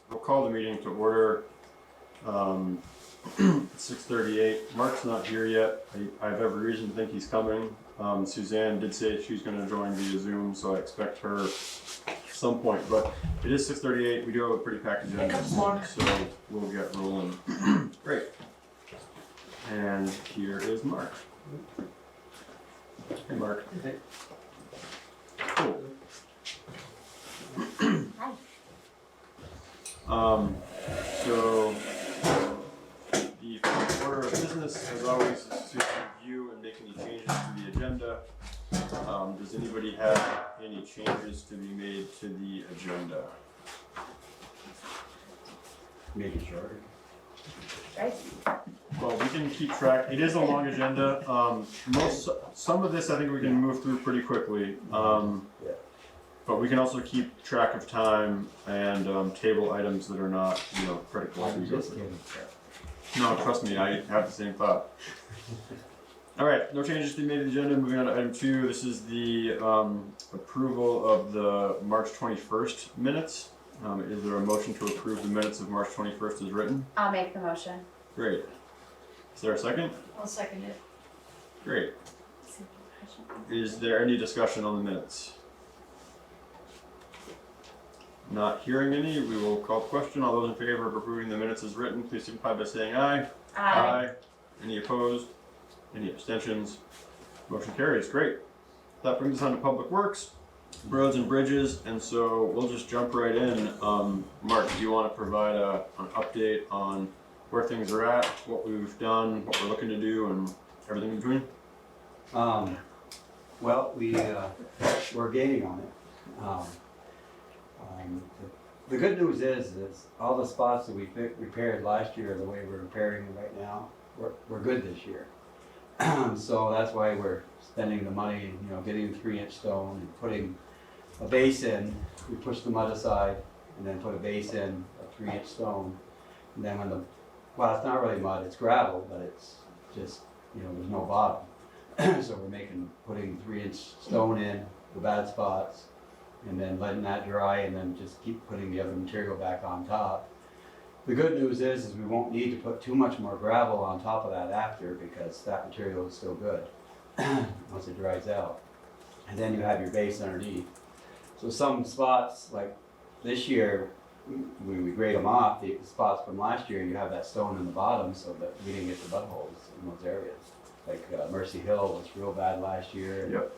We'll call the meeting to order. 6:38. Mark's not here yet. I have every reason to think he's coming. Suzanne did say she's going to join via Zoom, so I expect her at some point. But it is 6:38. We do have a pretty packed agenda, so we'll get rolling. Great. And here is Mark. Hey, Mark. Hey. Cool. So the order of business, as always, is to review and make any changes to the agenda. Does anybody have any changes to be made to the agenda? Make it shorter. Right. Well, we can keep track. It is a long agenda. Some of this I think we can move through pretty quickly. But we can also keep track of time and table items that are not, critical. I'm just kidding. No, trust me, I have the same thought. All right, no changes to be made to the agenda. Moving on to item 2. This is the approval of the March 21st minutes. Is there a motion to approve the minutes of March 21st as written? I'll make the motion. Great. Is there a second? I'll second it. Great. Is there any discussion on the minutes? Not hearing any, we will call the question. All those in favor of approving the minutes as written, please signify by saying aye. Aye. Any opposed? Any abstentions? Motion carries. Great. That brings us on to Public Works, Roads and Bridges, and so we'll just jump right in. Mark, do you want to provide an update on where things are at, what we've done, what we're looking to do, and everything in between? Well, we're gaining on it. The good news is all the spots that we repaired last year, the way we're repairing them right now, we're good this year. So that's why we're spending the money, getting the 3-inch stone and putting a base in. We push the mud aside and then put a base in, a 3-inch stone. And then well, it's not really mud, it's gravel, but it's just, there's no bottom. So we're putting 3-inch stone in the bad spots, and then letting that dry, and then just keep putting the other material back on top. The good news is we won't need to put too much more gravel on top of that after, because that material is still good once it dries out. And then you have your base underneath. So some spots, like this year, when we grade them off, the spots from last year, you have that stone in the bottom, so that we didn't get the buttholes in those areas. Like Mercy Hill was real bad last year. Yep.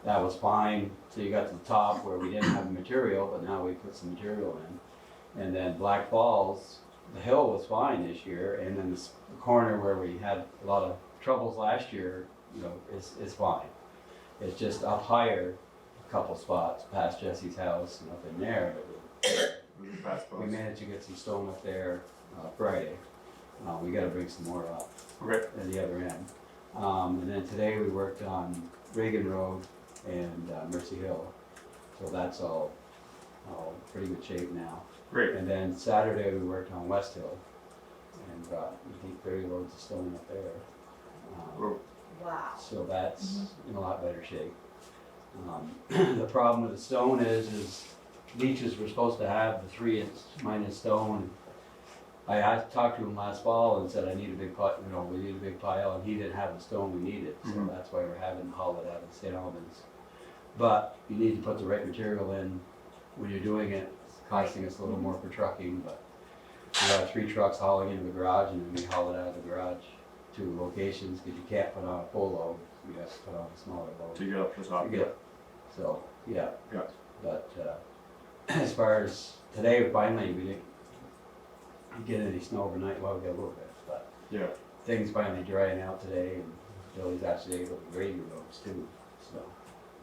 That was fine, so you got to the top where we didn't have the material, but now we put some material in. And then Black Falls, the hill was fine this year, and then the corner where we had a lot of troubles last year, is fine. It's just up higher, a couple spots past Jesse's house and up in there, but we managed to get some stone up there Friday. We gotta bring some more up at the other end. And then today we worked on Reagan Road and Mercy Hill, so that's all pretty good shape now. Great. And then Saturday we worked on West Hill and brought, I think, 30 loads of stone up there. Wow. So that's in a lot better shape. The problem with the stone is leaches were supposed to have the 3-inch minus stone. I talked to him last fall and said I need a big pile, we need a big pile, and he didn't have the stone we needed, so that's why we're having to haul it out of St. Albans. But you need to put the right material in when you're doing it. It's costing us a little more for trucking, but we have 3 trucks hauling into the garage, and then we haul it out of the garage to locations, because you can't put on a full load, you have to put on a smaller load. To get up to the top. So, yeah. Yeah. But as far as today, finally, we didn't get any snow overnight. Well, we got a little bit, but things finally drying out today, and Billy's actually able to grade the roads too. So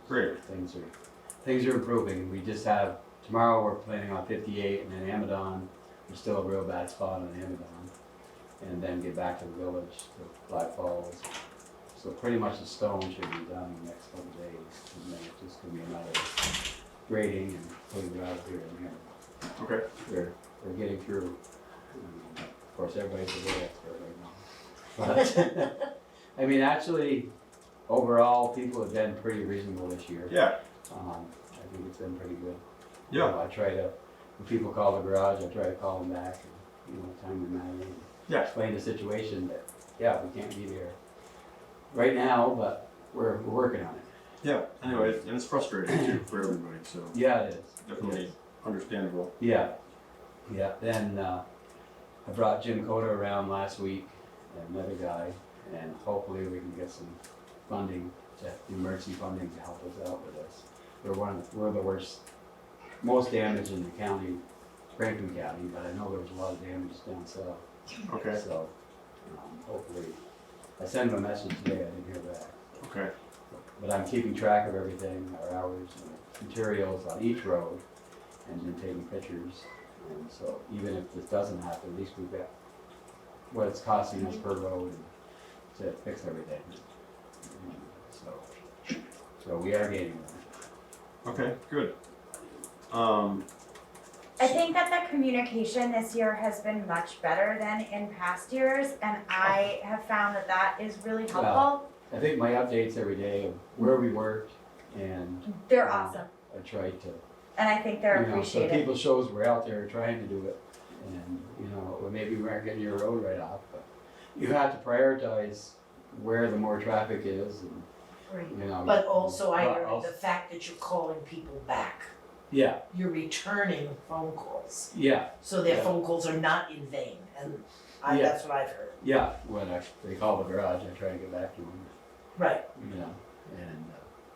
great. Things are improving. We just have tomorrow. We're planning on 58, and then Amadon. There's still a real bad spot on Amadon, and then get back to the village to Black Falls. So pretty much the stone should be done in the next couple of days, and then it's just gonna be another grading and putting it out here and here. Okay. We're getting through. Of course, everybody's a real expert right now. But I mean, actually, overall, people have been pretty reasonable this year. Yeah. I think it's been pretty good. Yeah. I try to when people call the garage, I try to call them back, and, time to matter, and Yeah. explain the situation that, yeah, we can't be there right now, but we're working on it. Yeah, anyway, and it's frustrating too for everybody, so Yeah, it is. definitely understandable. Yeah, yeah. Then I brought Jim Coda around last week, and another guy, and hopefully we can get some funding, emergency funding to help us out with this. We're the worst, most damage in the county, Franklin County, but I know there was a lot of damage down south. Okay, So hopefully, I sent him a message today. I didn't hear back. okay, But I'm keeping track of everything, our hours, and materials on each road, and then taking pictures. And so even if this doesn't happen, at least we've got what it's costing us per road to fix everything. So we are gaining that. okay, good. I think that the communication this year has been much better than in past years, and I have found that that is really helpful. I think my updates every day of where we worked, and They're awesome, I tried to, and I think they're so appreciated. people shows we're out there trying to do it. And, well, maybe we aren't getting your road right off, but you have to prioritize where the more traffic is, and, Right. But also, I but agree, also- the fact that you're calling people back, yeah, you're returning phone calls, yeah. so their Yeah. phone calls are not in vain, and Yeah. that's what I've heard. Yeah, when they call the garage, I try to get back to them, Right, and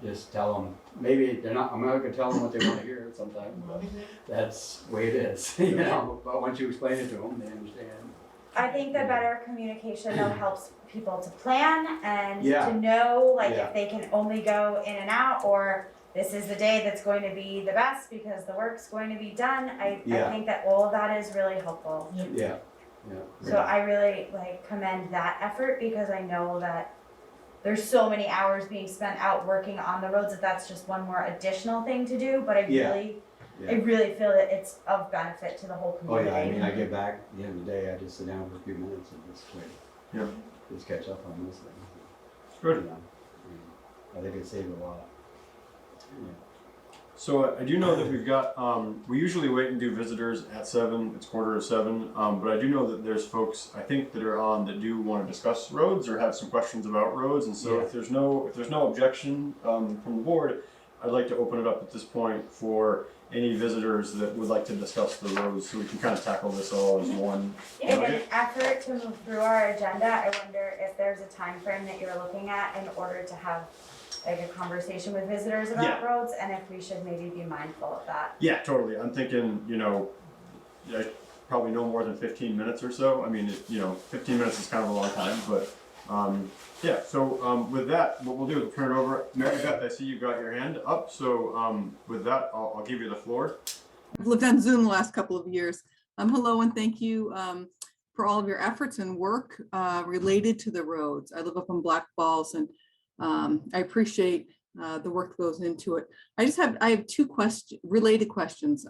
just tell them, maybe they're not, I'm not gonna tell them what they wanna hear sometimes, but that's the way it is, but once you explain it to them, they understand. I think the better communication though helps people to plan and Yeah. to know, like, Yeah. if they can only go in and out, or this is the day that's going to be the best because the work's going to be done. I Yeah. think that all of that is really helpful. Yeah, So I really commend that effort, because I know that there's so many hours being spent out working on the roads that that's just one more additional thing to do, but I Yeah. I really feel that it's of benefit to the whole Oh, yeah, community. I mean, I get back, at the end of the day, I just sit down for a few minutes and just wait. Yeah. Just catch up on this thing. Good. I think it saved a lot. So I do know that we've got, we usually wait and do visitors at 7, it's 6:45, but I do know that there's folks, I think, that are on that do want to discuss roads or have some questions about roads, and so Yeah. if there's no objection from the board, I'd like to open it up at this point for any visitors that would like to discuss the roads, so we can kind of tackle this all as one. In an effort to move through our agenda, I wonder if there's a time frame that you're looking at in order to have like a conversation with visitors about roads, and if we should maybe be mindful of that. Yeah, totally. I'm thinking, probably no more than 15 minutes or so. I mean, 15 minutes is kind of a long time, but yeah. So with that, what we'll do is we'll turn it over. Mary Beth, I see you got your hand up. So with that, I'll give you the floor. I've lived on Zoom the last couple of years. Hello and thank you for all of your efforts and work related to the roads. I live up in Black Falls, and I appreciate the work that goes into it. I have two related questions.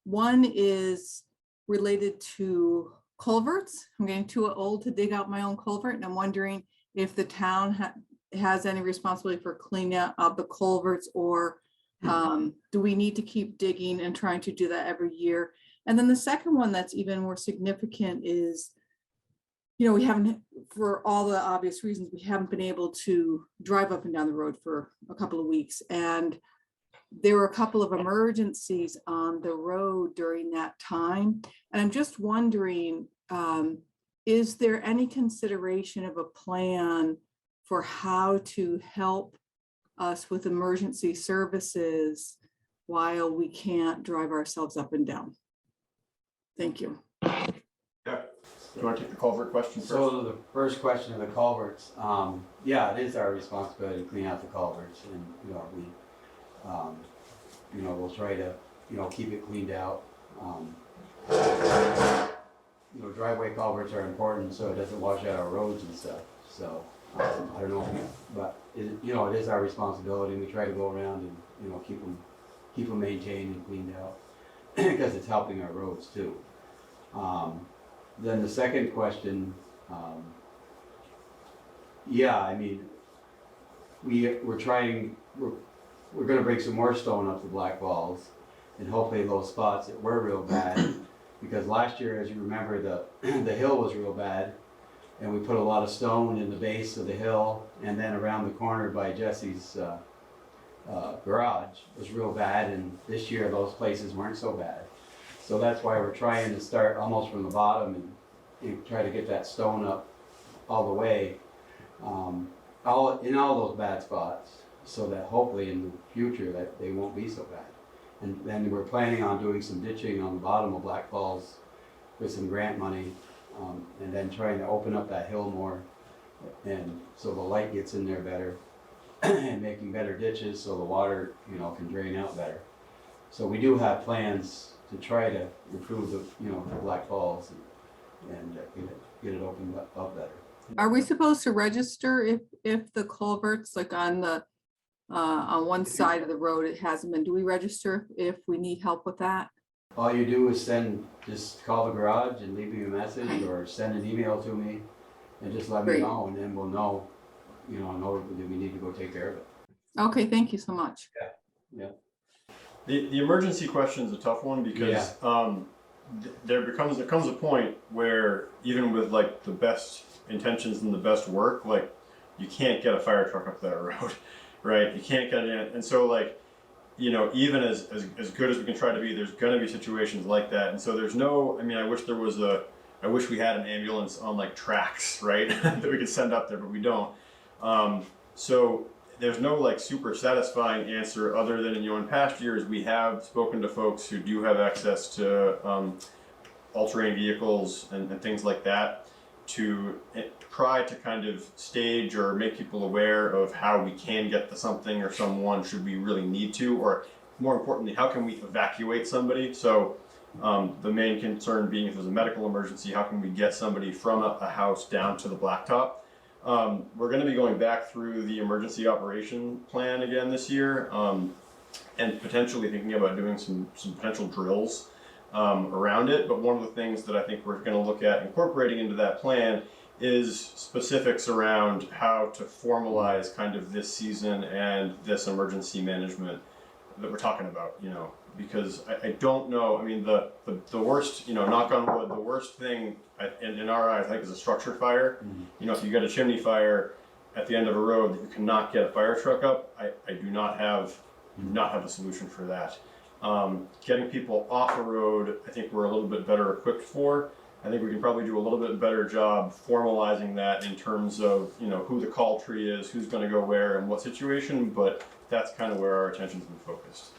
One is related to culverts. I'm getting too old to dig out my own culvert, and I'm wondering if the town has any responsibility for cleaning out the culverts, or do we need to keep digging and trying to do that every year? And then the second one that's even more significant is, we haven't, for all the obvious reasons, we haven't been able to drive up and down the road for a couple of weeks. And there were a couple of emergencies on the road during that time. And I'm just wondering, is there any consideration of a plan for how to help us with emergency services while we can't drive ourselves up and down? Thank you. Yeah. Do you want to take the culvert question first? So the first question of the culverts, yeah, it is our responsibility to clean out the culverts, and we'll try to keep it cleaned out. Driveway culverts are important so it doesn't wash out our roads and stuff. So I don't know, but it is our responsibility. We try to go around and keep them maintained and cleaned out because it's helping our roads too. Then the second question, we're going to bring some more stone up the Black Balls, and hopefully those spots that were real bad, because last year, as you remember, the hill was real bad, and we put a lot of stone in the base of the hill, and then around the corner by Jesse's garage was real bad, and this year those places weren't so bad. So that's why we're trying to start almost from the bottom and try to get that stone up all the way, in all those bad spots, so that hopefully in the future that they won't be so bad. And then we're planning on doing some ditching on the bottom of Black Falls with some grant money, and then trying to open up that hill more, and so the light gets in there better, and making better ditches so the water, can drain out better. So we do have plans to try to improve the Black Falls and get it opened up better. Are we supposed to register if the culverts, like on the on one side of the road, it hasn't been? Do we register if we need help with that? All you do is just call the garage and leave me a message, or send an email to me and just let me Great. know, and then we'll know, know that we need to go take care of it. Okay, thank you so much. Yeah. The emergency question is a tough one because there comes a point where even with like the best intentions and the best work, like you can't get a fire truck up that road, right? You can't get it in, and so like, even as good as we can try to be, there's going to be situations like that, and so there's no. I mean, I wish we had an ambulance on like tracks, right, that we could send up there, but we don't. So there's no like super satisfying answer other than, in past years we have spoken to folks who do have access to all-terrain vehicles and things like that to try to kind of stage or make people aware of how we can get to something or someone should we really need to, or more importantly, how can we evacuate somebody? So the main concern being if there's a medical emergency, how can we get somebody from a house down to the blacktop? We're going to be going back through the emergency operation plan again this year, and potentially thinking about doing some potential drills around it. But one of the things that I think we're going to look at incorporating into that plan is specifics around how to formalize kind of this season and this emergency management that we're talking about, because I don't know. I mean, the worst, knock on wood, the worst thing in our eyes, I think, is a structure fire. Mm-hmm. If you get a chimney fire at the end of a road that you cannot get a fire truck up, I do not have a solution for that. Getting people off a road, I think we're a little bit better equipped for. I think we can probably do a little bit better job formalizing that in terms of, who the call tree is, who's going to go where and what situation, but that's kind of where our attention's been focused.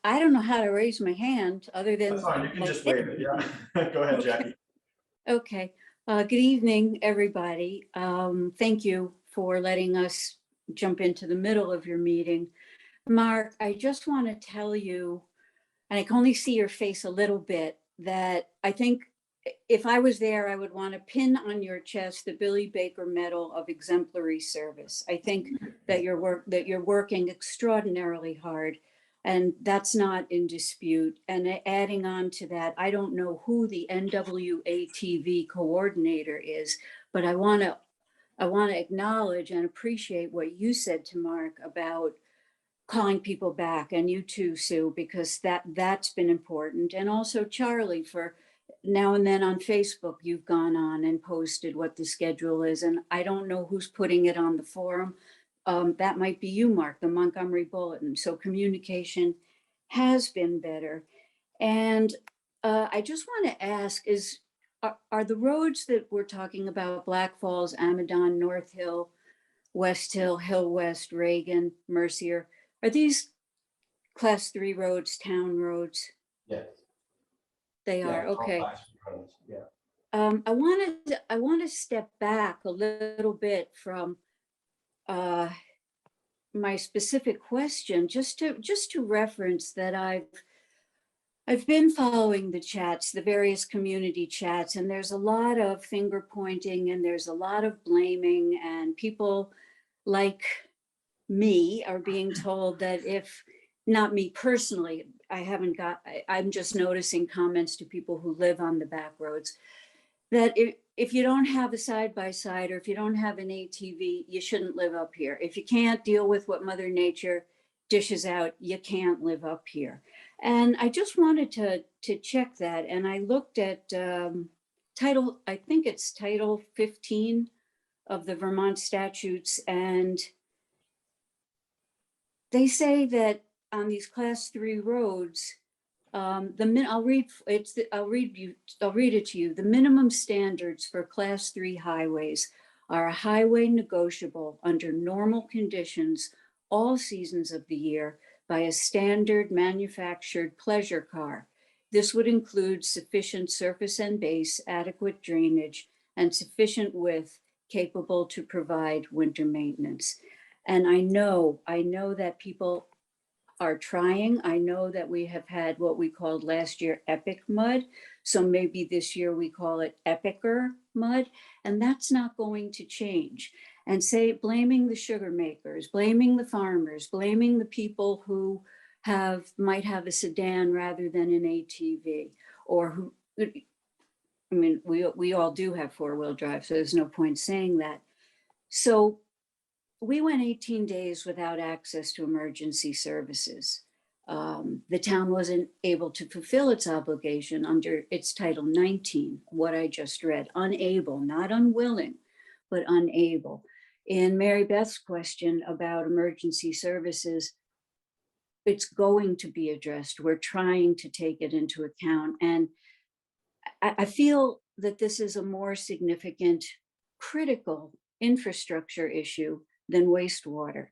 I don't know how to raise my hand other than. That's fine, you can just wave it, yeah. Go ahead, Jackie. Okay, good evening, everybody. Thank you for letting us jump into the middle of your meeting. Mark, I just want to tell you, and I can only see your face a little bit, that I think if I was there, I would want to pin on your chest the Billy Baker Medal of Exemplary Service. I think that you're working extraordinarily hard, and that's not in dispute. And adding on to that, I don't know who the NWATV coordinator is, but I want to acknowledge and appreciate what you said to Mark about calling people back, and you too, Sue, because that's been important. And also Charlie, for now and then on Facebook, you've gone on and posted what the schedule is. And I don't know who's putting it on the forum. That might be you, Mark, the Montgomery Bulletin. So communication has been better. And I just want to ask are the roads that we're talking about, Black Falls, Amadon, North Hill, West Hill, Hill West, Reagan, Mercier, are these class 3 roads, town roads? Yes. They Yeah, are, all okay. class roads, yeah. I want to step back a little bit from my specific question, just to reference that I've been following the chats, the various community chats, and there's a lot of finger pointing and there's a lot of blaming, and people like me are being told that if, not me personally, I'm just noticing comments to people who live on the back roads, that if you don't have a side-by-side or if you don't have an ATV, you shouldn't live up here. If you can't deal with what Mother Nature dishes out, you can't live up here. And I just wanted to check that. And I looked at I think it's Title 15 of the Vermont statutes. And they say that on these class 3 roads, I'll read it to you. The minimum standards for class 3 highways are a highway negotiable under normal conditions all seasons of the year by a standard manufactured pleasure car. This would include sufficient surface and base, adequate drainage, and sufficient width capable to provide winter maintenance. And I know that people are trying. I know that we have had what we called last year epic mud. So maybe this year we call it epicer mud, and that's not going to change. And blaming the sugar makers, blaming the farmers, blaming the people who might have a sedan rather than an ATV, or who, I mean, we all do have 4-wheel drive, so there's no point saying that. So we went 18 days without access to emergency services. The town wasn't able to fulfill its obligation under its Title 19, what I just read, unable, not unwilling, but unable. In Mary Beth's question about emergency services, it's going to be addressed. We're trying to take it into account. And I feel that this is a more significant, critical infrastructure issue than wastewater.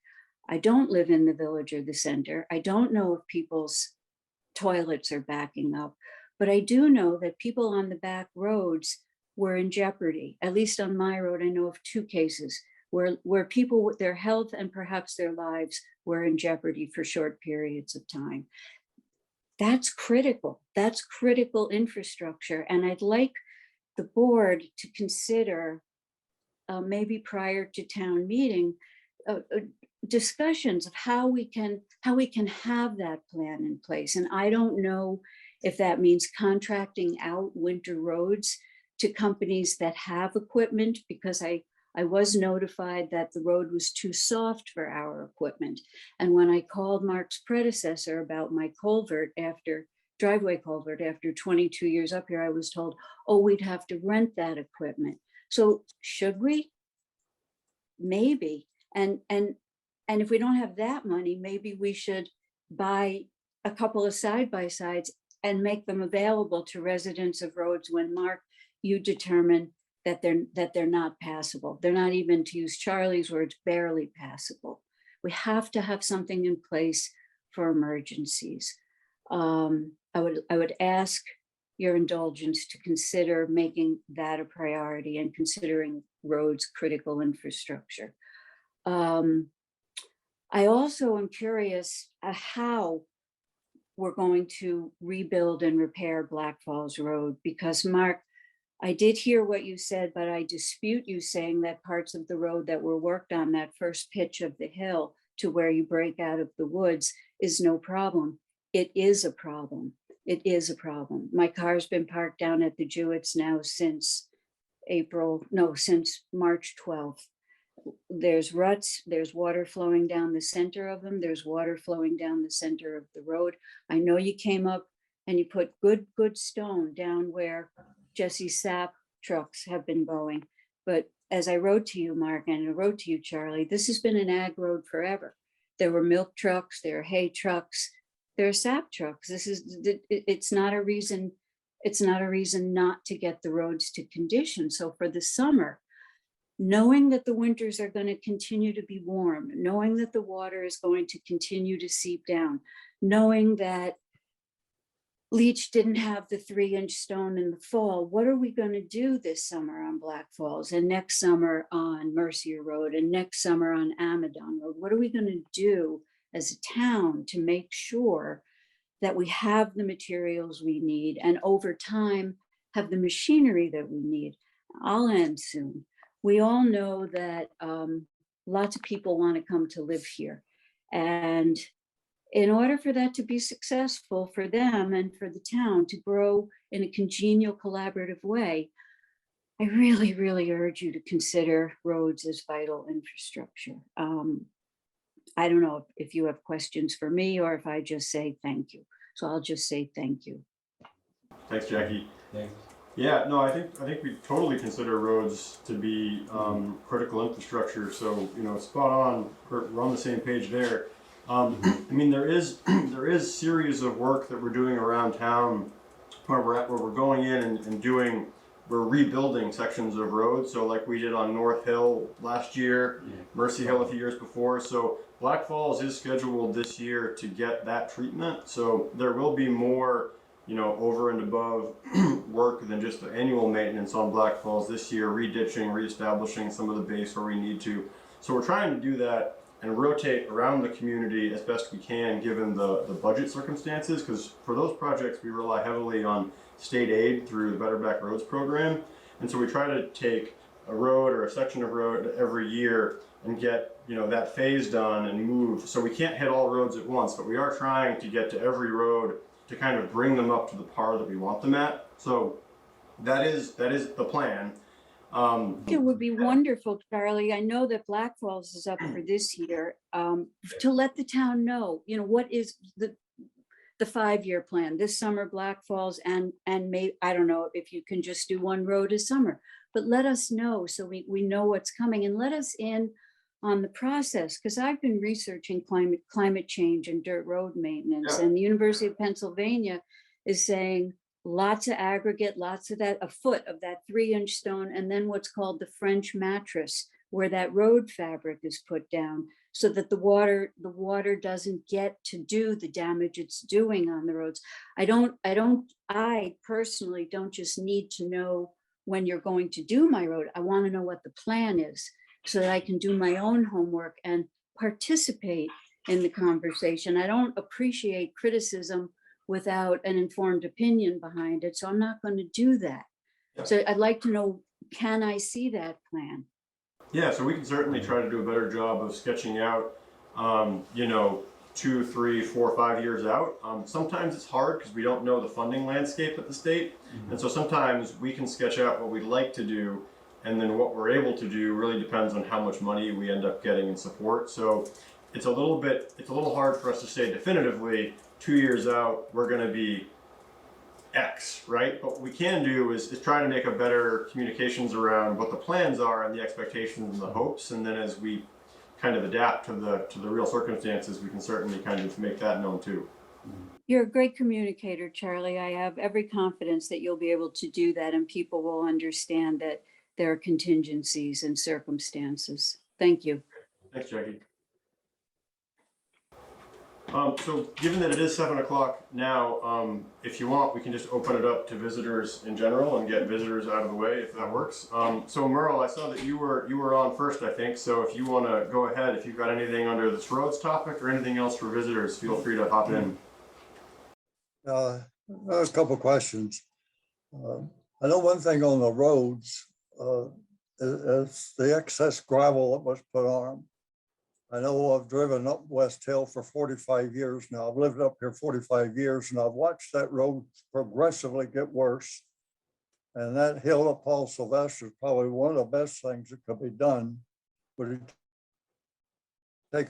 I don't live in the village or the center. I don't know if people's toilets are backing up, but I do know that people on the back roads were in jeopardy. At least on my road, I know of 2 cases where people with their health and perhaps their lives were in jeopardy for short periods of time. That's critical. That's critical infrastructure. And I'd like the board to consider maybe prior to town meeting, discussions of how we can have that plan in place. And I don't know if that means contracting out winter roads to companies that have equipment, because I was notified that the road was too soft for our equipment. And when I called Mark's predecessor about my driveway culvert after 22 years up here, I was told, oh, we'd have to rent that equipment. So should we? Maybe. And if we don't have that money, maybe we should buy a couple of side-by-sides and make them available to residents of roads when, Mark, you determine that they're not passable. They're not, even, to use Charlie's words, barely passable. We have to have something in place for emergencies. I would ask your indulgence to consider making that a priority and considering roads critical infrastructure. I also am curious how we're going to rebuild and repair Black Falls Road, because Mark, I did hear what you said, but I dispute you saying that parts of the road that were worked on, that first pitch of the hill to where you break out of the woods, is no problem. It is a problem. It is a problem. My car's been parked down at the Jewetts now since March 12th. There's ruts, there's water flowing down the center of them. There's water flowing down the center of the road. I know you came up and you put good stone down where Jesse's sap trucks have been going. But as I wrote to you, Mark, and I wrote to you, Charlie, this has been an ag road forever. There were milk trucks, there are hay trucks, there are sap trucks. It's not a reason not to get the roads to condition. So for the summer, knowing that the winters are going to continue to be warm, knowing that the water is going to continue to seep down, knowing that Leach didn't have the 3-inch stone in the fall, what are we going to do this summer on Black Falls, and next summer on Mercier Road, and next summer on Amadon Road? What are we going to do as a town to make sure that we have the materials we need, and over time have the machinery that we need? I'll end soon. We all know that lots of people want to come to live here. And in order for that to be successful for them and for the town to grow in a congenial, collaborative way, I really, really urge you to consider roads as vital infrastructure. I don't know if you have questions for me or if I just say thank you. So I'll just say thank you. Thanks, Jackie. Thanks. Yeah, no, I think we totally consider roads to be critical infrastructure. So spot on. We're on the same page there. I mean, there is series of work that we're doing around town where we're going in and doing. We're rebuilding sections of roads. So like we did on North Hill last year, Mercy Hill a few years before. So Black Falls is scheduled this year to get that treatment. So there will be more, over and above work than just the annual maintenance on Black Falls this year, reditching, reestablishing some of the base where we need to. So we're trying to do that and rotate around the community as best we can given the budget circumstances, because for those projects we rely heavily on state aid through the Better Back Roads program. And so we try to take a road or a section of road every year and get that phase done and move. So we can't hit all roads at once, but we are trying to get to every road to kind of bring them up to the par that we want them at. So that is the plan. It would be wonderful, Charlie. I know that Black Falls is up for this year, to let the town know, what is the 5-year plan. This summer, Black Falls, and maybe, I don't know if you can just do one road a summer, but let us know so we know what's coming, and let us in on the process, because I've been researching climate change and dirt road maintenance, and the University of Pennsylvania is saying lots of aggregate, lots of that, a foot of that 3-inch stone, and then what's called the French mattress, where that road fabric is put down so that the water doesn't get to do the damage it's doing on the roads. I personally don't just need to know when you're going to do my road. I want to know what the plan is so that I can do my own homework and participate in the conversation. I don't appreciate criticism without an informed opinion behind it, so I'm not going to do that. So I'd like to know, can I see that plan? Yeah, so we can certainly try to do a better job of sketching out, 2, 3, 4, 5 years out. Sometimes it's hard because we don't know the funding landscape at the state. And so sometimes we can sketch out what we'd like to do, and then what we're able to do really depends on how much money we end up getting in support. So it's a little hard for us to say definitively 2 years out, we're going to be X, right? But what we can do is try to make a better communications around what the plans are and the expectations and the hopes. And then as we kind of adapt to the real circumstances, we can certainly kind of make that known too. You're a great communicator, Charlie. I have every confidence that you'll be able to do that, and people will understand that there are contingencies and circumstances. Thank you. Thanks, Jackie. So given that it is 7 o'clock now, if you want, we can just open it up to visitors in general and get visitors out of the way, if that works. So Merle, I saw that you were on first, I think. So if you want to go ahead, if you've got anything under this roads topic or anything else for visitors, feel free to hop in. A couple of questions. I know one thing on the roads is the excess gravel that was put on them. I know I've driven up West Hill for 45 years now. I've lived up here 45 years, and I've watched that road progressively get worse. And that hill up Paul Sylvester is probably one of the best things that could be done. Would it take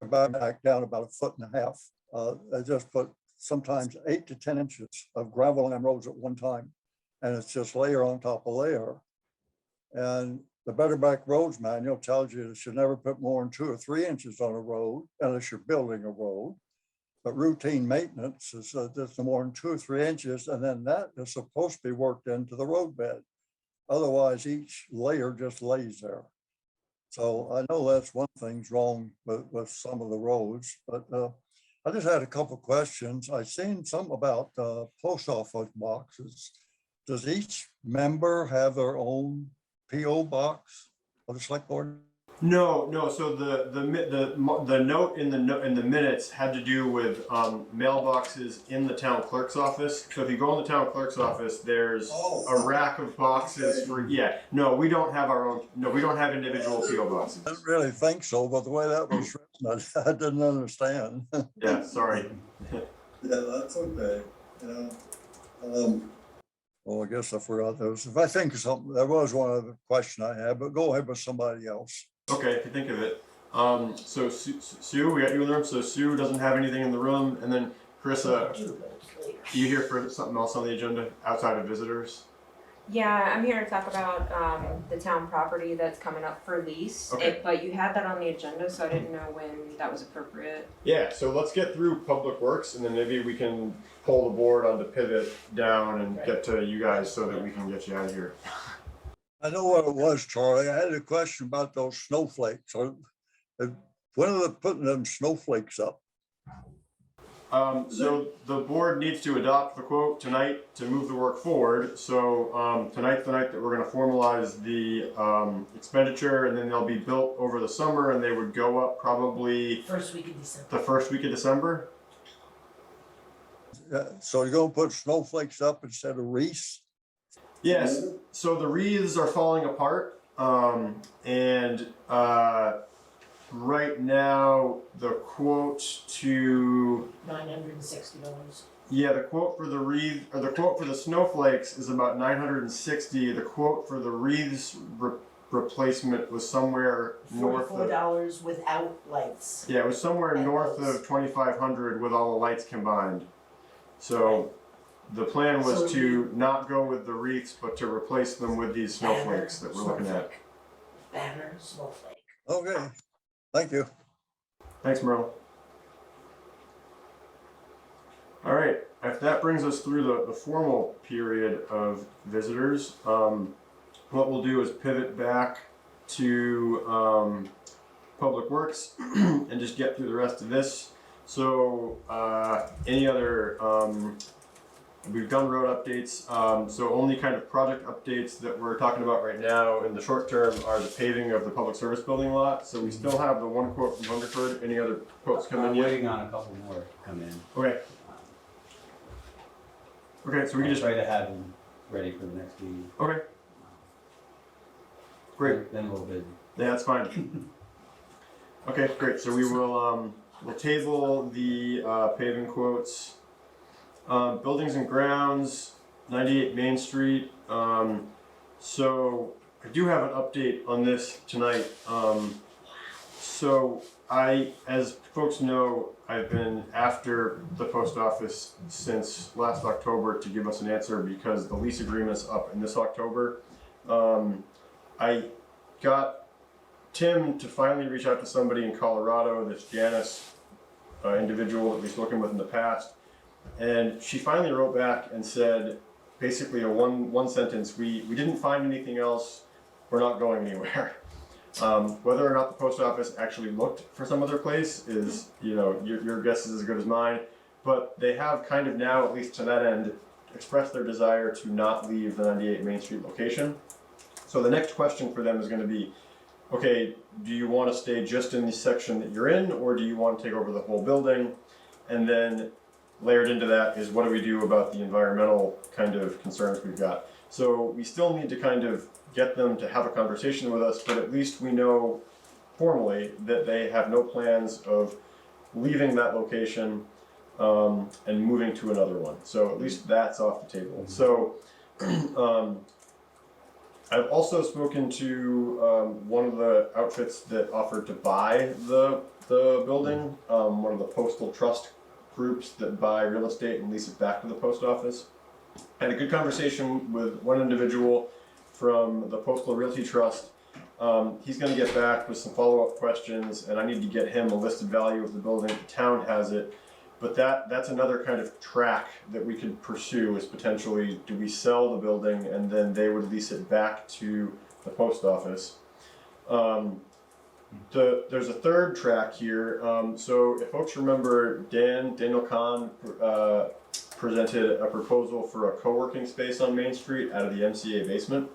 back down about 1.5 feet? I just put sometimes 8 to 10 inches of gravel on them roads at one time, and it's just layer on top of layer. And the Better Back Roads manual tells you you should never put more than 2 or 3 inches on a road unless you're building a road. But routine maintenance is just more than 2 or 3 inches, and then that is supposed to be worked into the road bed. Otherwise, each layer just lays there. So I know that's one thing's wrong with some of the roads, but I just had a couple of questions. I seen some about post office boxes. Does each member have their own P.O. box of the select board? No. So the note in the minutes had to do with mailboxes in the town clerk's office. So if you go in the town clerk's office, there's a rack of boxes for No, we don't have our own. No, we don't have individual P.O. boxes. I didn't really think so, but the way that was written, I didn't understand. Yeah, sorry. Yeah, that's okay. Well, I guess I forgot those. If I think of something, there was one other question I had, but go ahead with somebody else. Okay, if you think of it. So Sue, we got you in the room. So Sue doesn't have anything in the room, and then Carissa, Do those later. you here for something else on the agenda outside of visitors? Yeah, I'm here to talk about the town property that's coming up for lease. Okay. But you had that on the agenda, so I didn't know when that was appropriate. Yeah. So let's get through Public Works, and then maybe we can pull the board on the pivot down and get to you guys so that we can get you out of here. I know what it was, Charlie. I had a question about those snowflakes. When are they putting them snowflakes up? So the board needs to adopt the quote tonight to move the work forward. So tonight's the night that we're going to formalize the expenditure, and then they'll be built over the summer, and they would go up probably First week of December. the first week of December. So you're gonna put snowflakes up instead of wreaths? Yes. So the wreaths are falling apart, and right now the quote to $960. the quote for the wreath or the quote for the snowflakes is about 960. The quote for the wreaths replacement was somewhere north of $44 without lights. it was somewhere And north those. of 2,500 with all the lights combined. So the plan was So to not go with the wreaths, but to replace them with these snowflakes Banner, that we're looking at. snowflake. Banner, snowflake. Okay, thank you. Thanks, Merle. All right, if that brings us through the formal period of visitors, what we'll do is pivot back to Public Works and just get through the rest of this. So any other, we've done road updates, so only kind of project updates that we're talking about right now in the short term are the paving of the public service building lot. So we still have the one quote from Hungerford. Any other quotes come in I'm yet? waiting on a couple more to come in. Okay, okay, so we can I'll just, try to have them ready for the next meeting. okay, great. Then we'll busy. Yeah, that's fine. Okay, great. So we will we'll table the paving quotes. Buildings and grounds, 98 Main Street. So I do have an update on this tonight. So as folks know, I've been after the post office since last October to give us an answer because the lease agreement's up in this October. I got Tim to finally reach out to somebody in Colorado, this Janice individual that we've spoken with in the past. And she finally wrote back and said, basically a one sentence, we didn't find anything else, we're not going anywhere. Whether or not the post office actually looked for some other place is, your guess is as good as mine. But they have kind of now, at least to that end, expressed their desire to not leave the 98 Main Street location. So the next question for them is going to be, okay, do you want to stay just in the section that you're in, or do you want to take over the whole building? And then layered into that is, what do we do about the environmental kind of concerns we've got? So we still need to kind of get them to have a conversation with us, but at least we know formally that they have no plans of leaving that location and moving to another one. So at least that's off the table. So I've also spoken to one of the outfits that offered to buy the building, one of the postal trust groups that buy real estate and lease it back to the post office. I had a good conversation with one individual from the Postal Realty Trust. He's going to get back with some follow-up questions, and I need to get him a listed value of the building. The town has it, but that's another kind of track that we could pursue, is potentially, do we sell the building and then they would lease it back to the post office. There's a third track here. So if folks remember, Daniel Kahn presented a proposal for a co-working space on Main Street out of the MCA basement.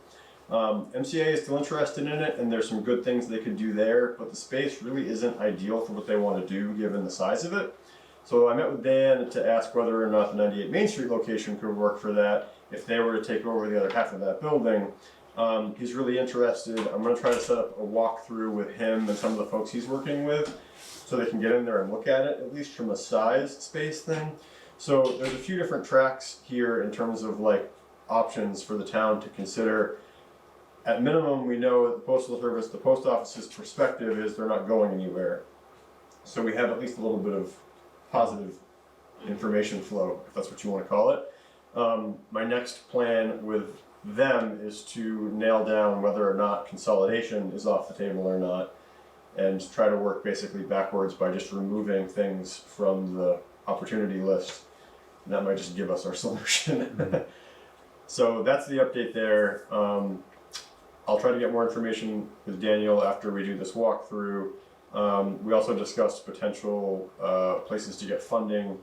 MCA is still interested in it, and there's some good things they could do there, but the space really isn't ideal for what they want to do given the size of it. So I met with Dan to ask whether or not the 98 Main Street location could work for that if they were to take over the other half of that building. He's really interested. I'm going to try to set up a walkthrough with him and some of the folks he's working with so they can get in there and look at it, at least from a size space thing. So there's a few different tracks here in terms of like options for the town to consider. at minimum, we know that the Postal Service, the post office's perspective is they're not going anywhere. So we have at least a little bit of positive information flow, if that's what you want to call it. My next plan with them is to nail down whether or not consolidation is off the table or not, and try to work basically backwards by just removing things from the opportunity list. And that might just give us our solution. So that's the update there. I'll try to get more information with Daniel after we do this walkthrough. We also discussed potential places to get funding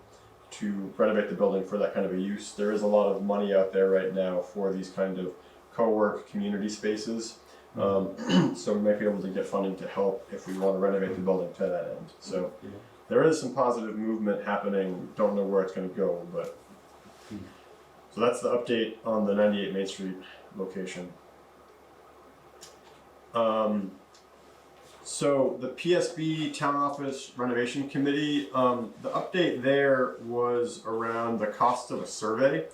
to renovate the building for that kind of a use. There is a lot of money out there right now for these kind of co-work community spaces. So we might be able to get funding to help if we want to renovate the building to that end. So there is some positive movement happening. Don't know where it's going to go, but so that's the update on the 98 Main Street location. So the PSB Town Office Renovation Committee, the update there was around the cost of a survey.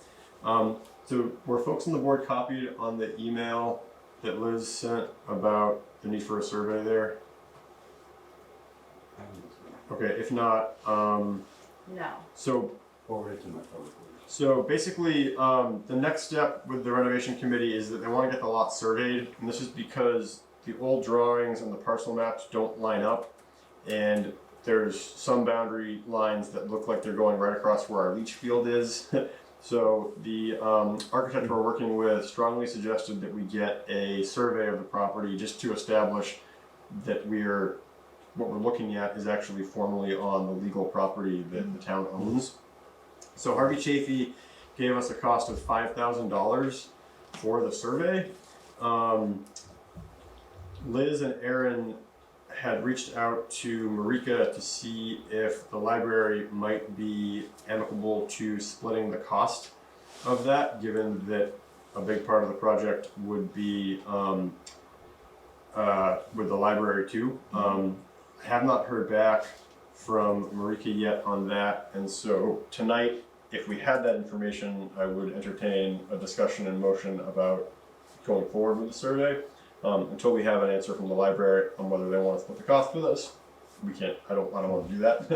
So were folks on the board copied on the email that Liz sent about the need for a survey there? Okay, if not, No. Forward it to my phone. so basically, the next step with the renovation committee is that they want to get the lot surveyed, and this is because the old drawings and the parcel maps don't line up, and there's some boundary lines that look like they're going right across where our leach field is. So the architect we're working with strongly suggested that we get a survey of the property just to establish that what we're looking at is actually formally on the legal property that the town owns. So Harvey Chafee gave us a cost of $5,000 for the survey. Liz and Aaron had reached out to Marika to see if the library might be amicable to splitting the cost of that, given that a big part of the project would be with the library too. I have not heard back from Marika yet on that, and so tonight, if we had that information, I would entertain a discussion and motion about going forward with the survey. Until we have an answer from the library on whether they want to split the cost with us, we can't. I don't want to do that.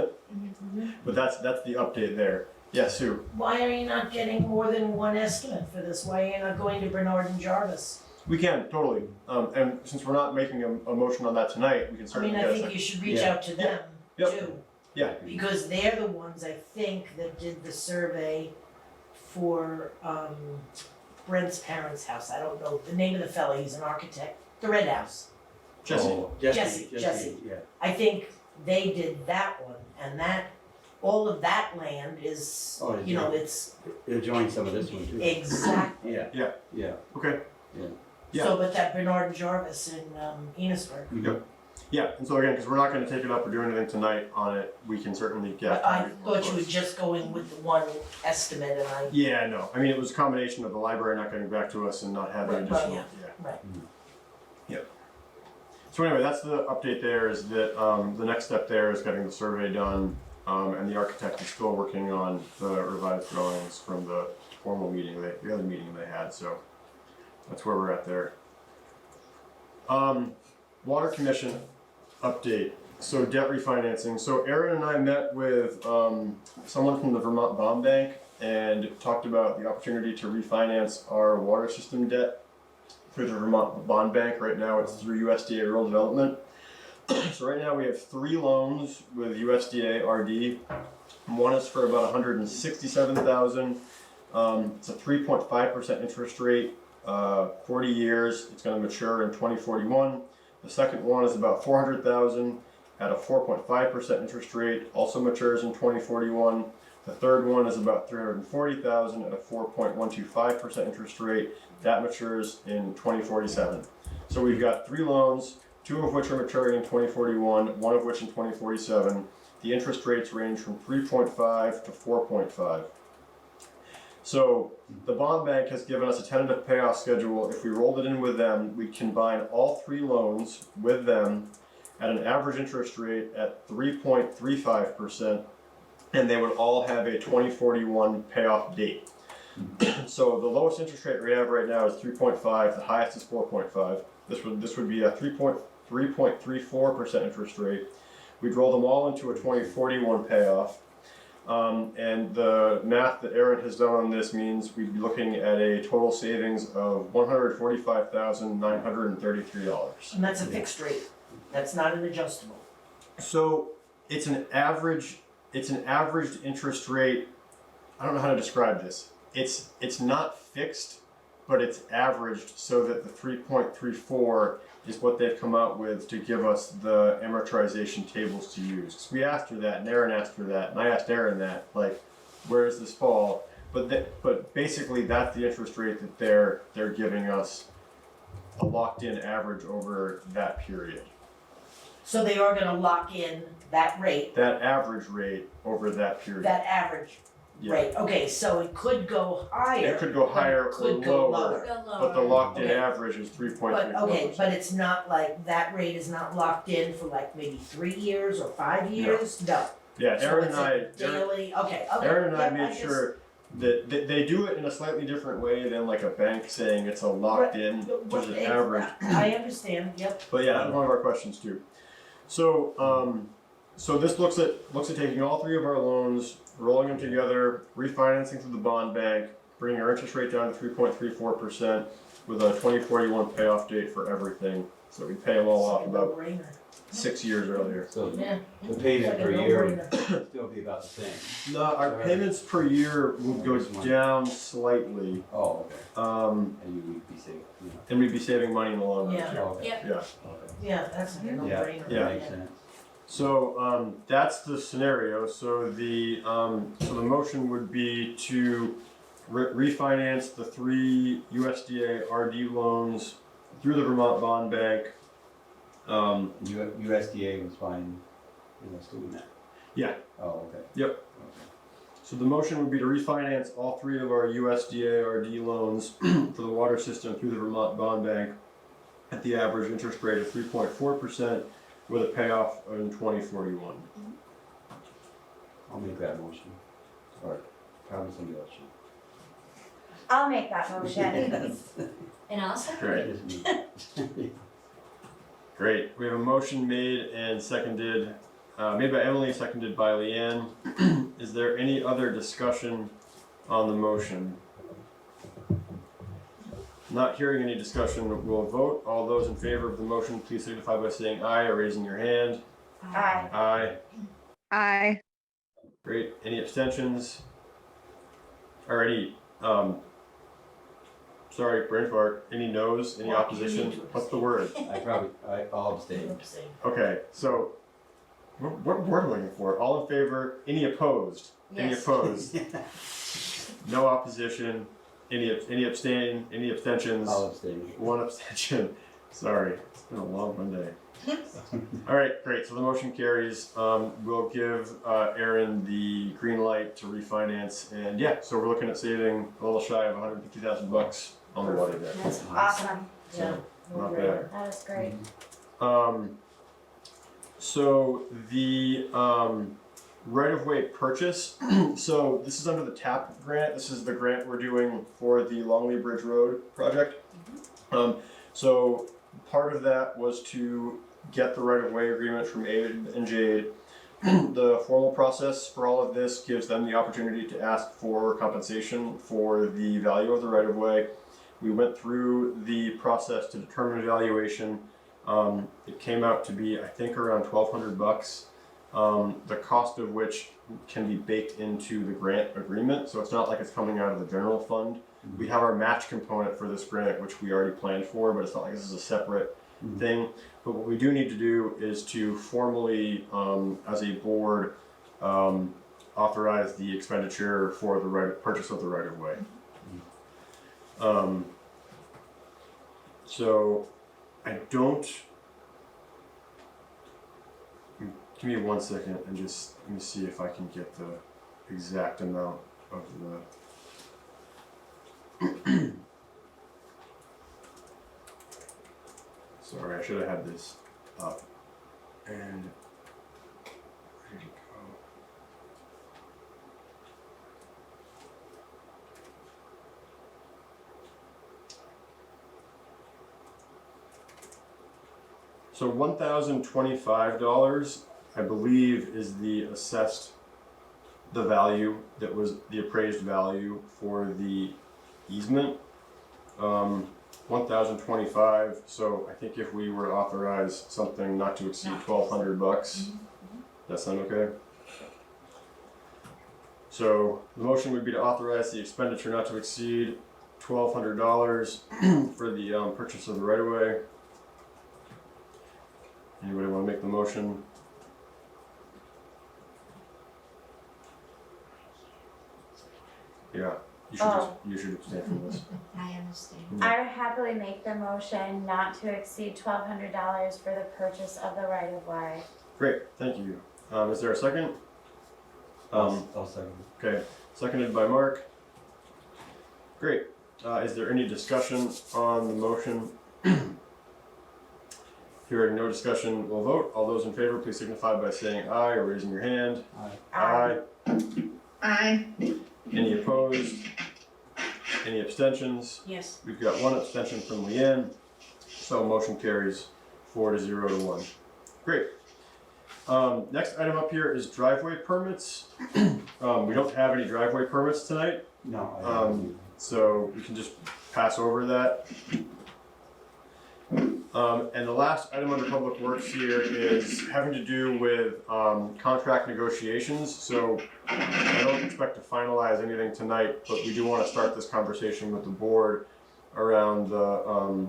But that's the update there. Yeah, Sue. Why are you not getting more than one estimate for this? Why are you not going to Bernard and Jarvis? We can totally. And since we're not making a motion on that tonight, we can I certainly. mean, I think you should reach out to them too. Yeah. Because they're the ones, I think, that did the survey for Brent's parents' house. I don't know the name of the fellow, he's an architect. The Red House. Jesse. Oh, Jesse. Yeah. I think they did that one, and all of that land is, Oh, you know, it's It'll join some of this one too. exactly. Yeah. Okay. Yeah. So, but that Bernard and Jarvis in Enosburg. Yep. Yeah, and so again, because we're not going to take it up or do anything tonight on it, we can certainly get. But I thought you were just going with the one estimate, and I. Yeah, no. I mean, it was a combination of the library not getting back to us and not having Right, additional. yeah. Right. Yep. So anyway, that's the update there. Is that the next step there is getting the survey done, and the architect is still working on the revised drawings from the formal meeting, the other meeting they had. So that's where we're at there. Water Commission update. So debt refinancing. So Aaron and I met with someone from the Vermont Bond Bank and talked about the opportunity to refinance our water system debt through the Vermont Bond Bank. Right now it's through USDA Rural Development. So right now we have 3 loans with USDA RD. One is for about $167,000. It's a 3.5% interest rate, 40 years. It's going to mature in 2041. The second one is about $400,000 at a 4.5% interest rate, also matures in 2041. The third one is about $340,000 at a 4.125% interest rate, that matures in 2047. So we've got 3 loans, 2 of which are maturing in 2041, 1 of which in 2047. The interest rates range from 3.5 to 4.5. So the bond bank has given us a tentative payoff schedule. If we rolled it in with them, we'd combine all 3 loans with them at an average interest rate at 3.35%, and they would all have a 2041 payoff date. So the lowest interest rate we have right now is 3.5. The highest is 4.5. This would be a 3.34% interest rate. We'd roll them all into a 2041 payoff. And the math that Aaron has done on this means we'd be looking at a total savings of $145,933. And that's a fixed rate. That's not an adjustable. So it's an averaged interest rate. I don't know how to describe this. It's not fixed, but it's averaged so that the 3.34 is what they've come out with to give us the amortization tables to use. 'Cause we asked her that, and Aaron asked her that, and I asked Aaron that, like, where does this fall? But basically that's the interest rate that they're giving us, a locked-in average over that period. So they are gonna lock in that rate, That average rate over that period. that average Yeah. rate. Okay, so it could go higher. It could go higher or could go lower, but the locked-in Okay. average is 3.34%. But, okay, but it's not like, that rate is not locked in for like maybe 3 years or 5 years? No. Yeah, So Aaron it's and a I, daily, okay. Aaron and I Yep, made just- sure that they do it in a slightly different way than like a bank saying it's a locked-in, just an average. I understand, yep. But yeah, that's one of our questions too. So, so this looks at taking all three of our loans, rolling them together, refinancing through the bond bank, bringing our interest rate down to 3.34% with a 2041 payoff date for everything. So we pay them all off about No-brainer. 6 years earlier. So Yeah. the payment Like a per year would no-brainer. still be about the same. No, our payments per year would go down slightly, Oh, okay. And you would be safe, you know. and we'd be saving money in the long run. Yeah. Oh, okay. Yep. Yeah. Okay. Yeah, that's a no-brainer. Yeah. Makes sense. So that's the scenario. So the motion would be to refinance the 3 USDA RD loans through the Vermont Bond Bank. USDA was fine, you know, doing that. Yeah. Oh, okay. Yep. Okay. So the motion would be to refinance all 3 of our USDA RD loans for the water system through the Vermont Bond Bank at the average interest rate of 3.4% with a payoff in 2041. I'll make that motion. Or probably somebody else should. I'll make that motion. And I'll second. Great. Just me. Great. We have a motion made and seconded, made by Emily, seconded by Leanne. Is there any other discussion on the motion? Not hearing any discussion, we'll vote. All those in favor of the motion, please signify by saying aye or raising your hand. Aye. Aye. Aye. Great. Any abstentions? Or any, sorry, brain fart. Any no's? Any Well, you opposition? need to What's the word? I'll abstain. Oopsie. Okay, so what word am I looking for? All in favor? Any opposed? Any Yes. opposed? No opposition? Any abstain? Any abstentions? I'll abstain. 1 abstention. Sorry, it's been a long Monday. All right, great. So the motion carries. We'll give Aaron the green light to refinance, and yeah, so we're looking at saving a little shy of $150,000 on the water debt. That's Awesome. Yeah. Not no-brainer. bad. That is great. So the right-of-way purchase. So this is under the TAP grant. This is the grant we're doing for the Longley Bridge Road project. So part of that was to get the right-of-way agreement from Aid and Jade. The formal process for all of this gives them the opportunity to ask for compensation for the value of the right-of-way. We went through the process to determine valuation. It came out to be, I think, around $1,200. The cost of which can be baked into the grant agreement, so it's not like it's coming out of the general fund. We have our match component for this grant, which we already planned for, but it's not like this is a separate thing. But what we do need to do is to formally, as a board, authorize the expenditure for the purchase of the right of way. So I don't. Give me 1 second and just let me see if I can get the exact amount of the. Sorry, I should have had this up. And where did it go? 1 So $1,025, I believe, is the assessed, the value that was the appraised value for the easement. 1,025. So I think if we were to authorize something not to exceed $1,200, that sound okay? So the motion would be to authorize the expenditure not to exceed $1,200 for the purchase of the right of way. Anybody want to make the motion? Yeah, you should abstain from this. I understand. I would happily make the motion not to exceed $1,200 for the purchase of the right of way. Great, thank you. Is there a second? I'll second. Okay, seconded by Mark. Great. Is there any discussion on the motion? Hearing no discussion, we'll vote. All those in favor, please signify by saying aye or raising your hand. Aye. Aye. Any opposed? Any abstentions? Yes. We've got one abstention from Leanne, so motion carries 4-0 to 1. Great. Next item up here is driveway permits. We don't have any driveway permits tonight, No. so we can just pass over that. And the last item under Public Works here is having to do with contract negotiations. So I don't expect to finalize anything tonight, but we do want to start this conversation with the board around the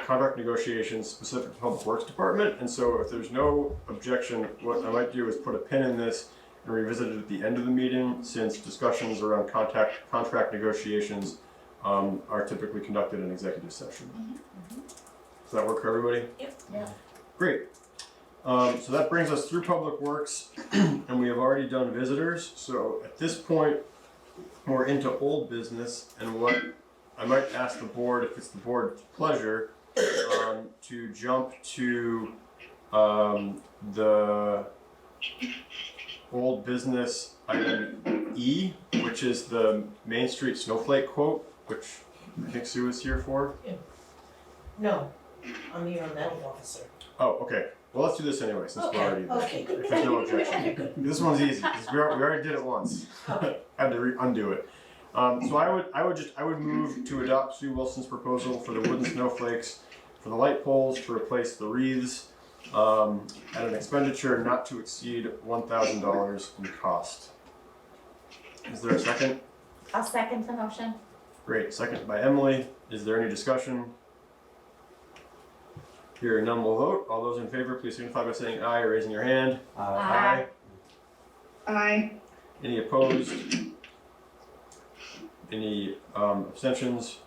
contract negotiations specific to Public Works Department. And so if there's no objection, what I might do is put a pin in this and revisit it at the end of the meeting, since discussions around contract negotiations are typically conducted in executive session. Does that work for everybody? Yep. Yeah. Great. So that brings us through Public Works, and we have already done visitors. So at this point, we're into old business, and what I might ask the board, if it's the board's pleasure, to jump to the old business item E, which is the Main Street Snowflake quote, which I think Sue is here for. No, I'm the environmental officer. Oh, okay. Well, let's do this anyway, since we're already there. Okay, good. If there's no objection. Okay, good. This one's easy, because we already did it once. Okay. Had to undo it. So I would move to adopt Sue Wilson's proposal for the wooden snowflakes for the light poles to replace the wreaths at an expenditure not to exceed $1,000 in cost. Is there a second? I'll second the motion. Great, second by Emily. Is there any discussion? Hearing none, we'll vote. All those in favor, please signify by saying aye or raising your hand. Aye. Aye. Any opposed? Any abstentions?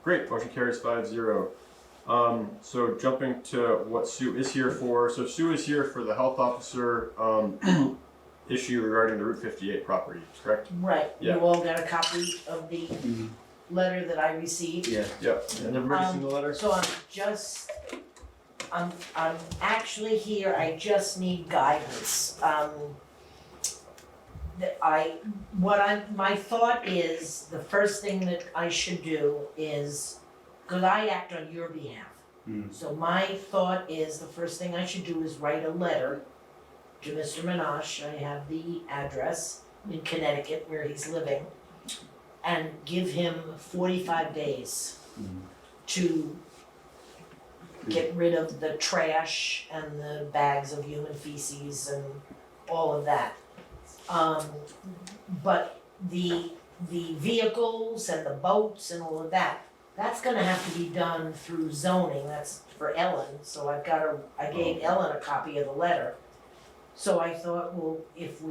Great, motion carries 5-0. So jumping to what Sue is here for. So Sue is here for the health officer issue regarding the Route 58 property, correct? Right, you Yeah. all got a copy of the letter that I received. Yeah. Yep. And everybody seen the letter? So I'm actually here, I just need guidance. My thought is, the first thing that I should do is, because I act on your behalf. So my thought is, the first thing I should do is write a letter to Mr. Minash. I have the address in Connecticut where he's living, and give him 45 days to get rid of the trash and the bags of human feces and all of that. But the vehicles and the boats and all of that, that's gonna have to be done through zoning. That's for Ellen, so I gave Ellen a copy of the letter. So I thought, well, if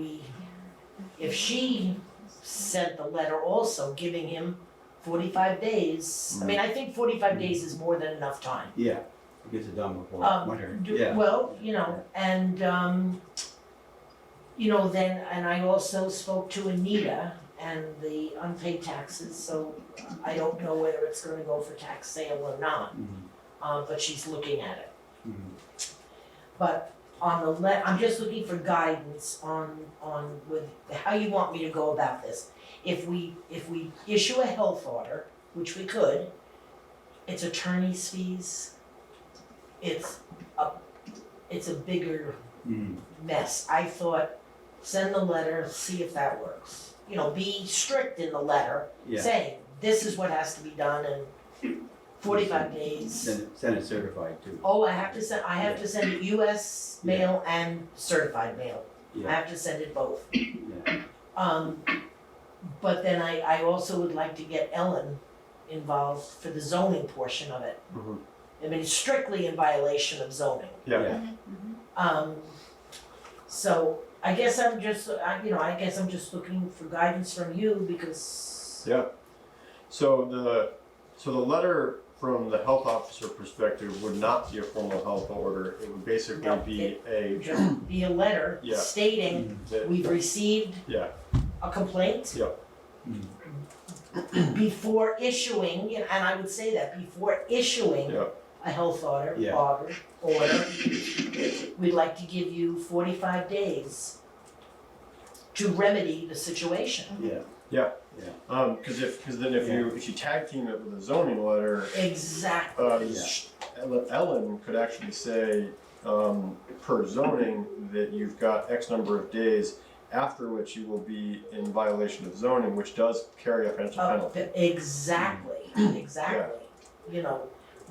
she sent the letter also giving him 45 days, I mean, I think 45 days is more than enough time. Yeah, it gets it done before winter. Well, and then, and I also spoke to Anita and the unpaid taxes, so I don't know whether it's gonna go for tax sale or not, but she's looking at it. But on the I'm just looking for guidance on with how you want me to go about this. If we issue a health order, which we could, it's attorney's fees. it's a bigger Mm. mess. I thought, send the letter, see if that works. You know, be strict in the letter, Yeah. saying, this is what has to be done in 45 days. Send it certified too. Oh, I have to send it US Yeah. mail and certified mail. I Yeah, have to send it both. yeah, But then I also would like to get Ellen involved for the zoning portion of it. Mhm. I mean, it's strictly in violation of zoning. Yeah, So I guess I'm just, I guess I'm just looking for guidance from you because. yeah. So the letter from the health officer perspective would not be a formal health order. It would basically No, be a, Just be a letter Yeah. stating that- we've received yeah, a complaint. Yeah. Before issuing, and I would say that, before issuing yeah, a health order, Yeah. order, we'd like to give you 45 days to remedy the situation. yeah, because then if you tag team it with a zoning letter, Exactly. Ellen could actually say, per zoning, that you've got X number of days after which you will be in violation of zoning, which does carry a financial penalty. Exactly, you know,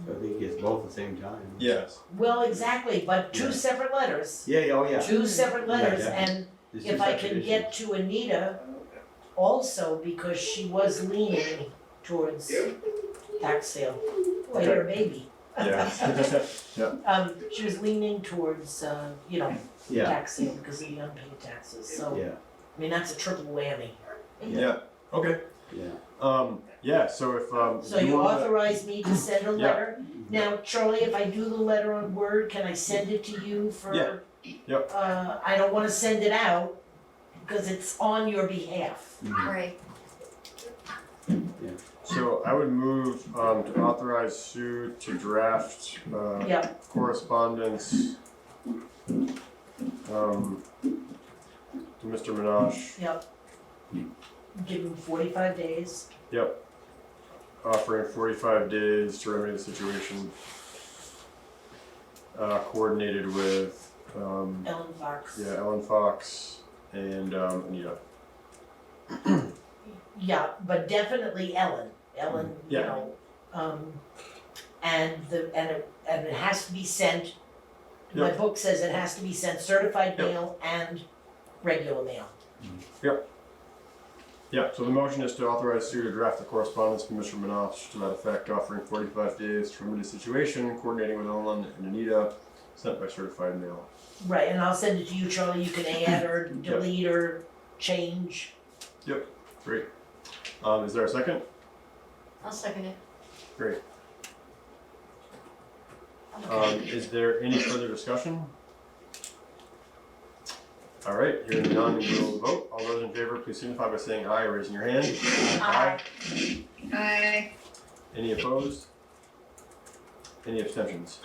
so I think it's both at the same time. Yes. well, exactly, but two Yeah. separate letters. Yeah, oh, yeah. Two separate letters, Yeah, and There's two if I separate can issues. get to Anita also, because she was leaning towards tax sale, well, you're a baby. Yeah. She was leaning towards, Yeah, tax sale because of the unpaid taxes, so, yeah, I mean, that's a triple whammy. Yeah. Okay. yeah. Yeah. So if So you you wanna- authorize me to send a Yeah. letter? Now, Charlie, if I do the letter on Word, can I send it to you for? Yeah. Yep. I don't wanna send it out, because it's on your behalf. Right. So I would move to authorize Sue to draft Yep, correspondence to Mr. Minaj. yep. Give him 45 days. Yep. Offering 45 days to remedy the situation. Coordinated with Ellen Fox. Ellen Fox and Anita. Yeah, but definitely Ellen, you Yeah. know, and it has to be sent, my Yep. book says it has to be sent certified Yep. mail and regular mail. Yeah, so the motion is to authorize Sue to draft the correspondence from Mr. Minaj to that effect, offering 45 days to remedy the situation, coordinating with Ellen and Anita, sent by certified mail. Right, and I'll send it to you, Charlie, you can add or delete or change. Great. Is there a second? I'll second it. Great. Is there any further discussion? All right, hearing none, we'll vote. All those in favor, please signify by saying aye or raising your hand. Aye. Aye. Any opposed? Any abstentions?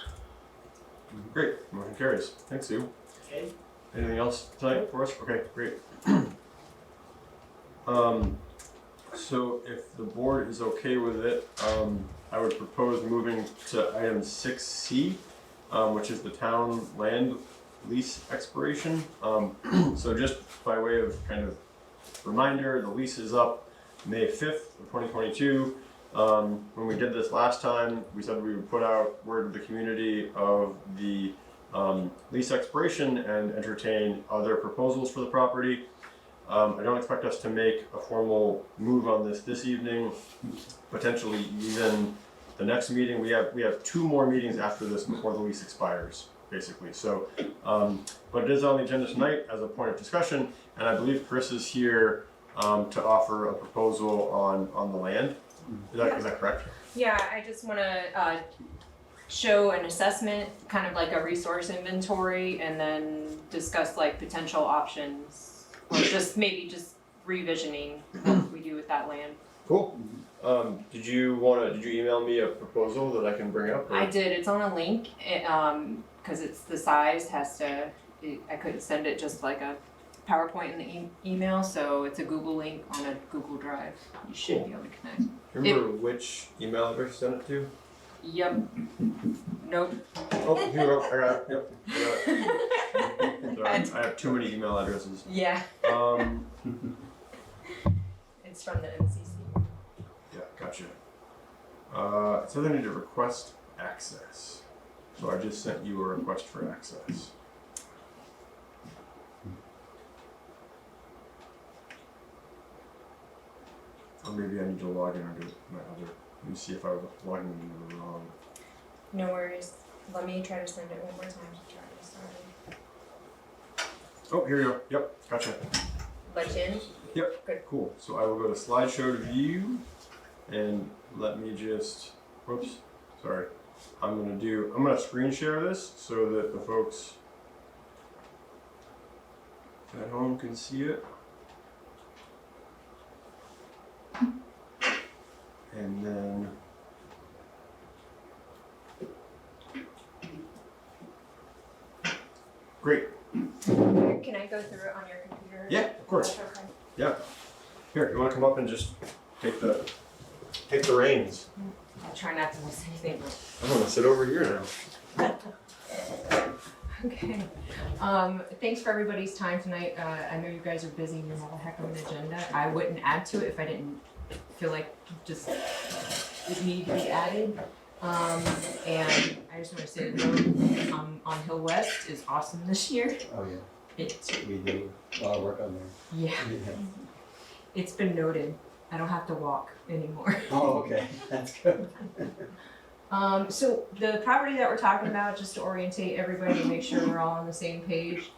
Great, motion carries. Thanks, Sue. Okay. Anything else tonight for us? Okay, great. So if the board is okay with it, I would propose moving to item 6C, which is the town land lease expiration. So just by way of kind of reminder, the lease is up May 5th of 2022. When we did this last time, we said we would put out word to the community of the lease expiration and entertain other proposals for the property. I don't expect us to make a formal move on this evening, potentially even the next meeting. We have 2 more meetings after this before the lease expires, basically. So, but it is on the agenda tonight as a point of discussion, and I believe Chris is here to offer a proposal on the land. Is that correct? Yeah, I just wanna show an assessment, kind of like a resource inventory, and then discuss like potential options. Or just revisioning what we do with that land. Cool. Did you email me a proposal that I can bring up? or- I did, it's on a link, cause it's the size I couldn't send it just like a PowerPoint in the email, so it's a Google link on a Google Drive. You should be able to connect. Do you remember which email address you sent it to? Yep. Nope. Oh, here we go. I got it. Yep. I got it. Sorry, I have too many email addresses. Yeah. It's from the MCC. Yeah, gotcha. It says I need to request access. So I just sent you a request for access. Or maybe I need to log in under my other. Let me see if I was logging in the wrong. No worries. Let me try to send it one more time to try to start. Oh, here we go. Yep, gotcha. Let you in? Yep. Good. Cool. So I will go to slideshow to view, and let me just. Whoops. Sorry. I'm gonna screen share this so that the folks at home can see it. And then great. Can I go through it on your computer? Yeah, of course. Okay. Yeah. Here, you want to come up and just take the reins? I'll try not to miss anything. I'm gonna sit over here now. Okay. Thanks for everybody's time tonight. I know you guys are busy and you have a heck of an agenda. I wouldn't add to it if I didn't feel like just it needed to be added. And I just want to say the road on Hill West is awesome this year. Oh, yeah, It, we do a lot of work on there. yeah, it's been noted. I don't have to walk anymore. Oh, okay, that's good. So the property that we're talking about, just to orientate everybody and make sure we're all on the same page.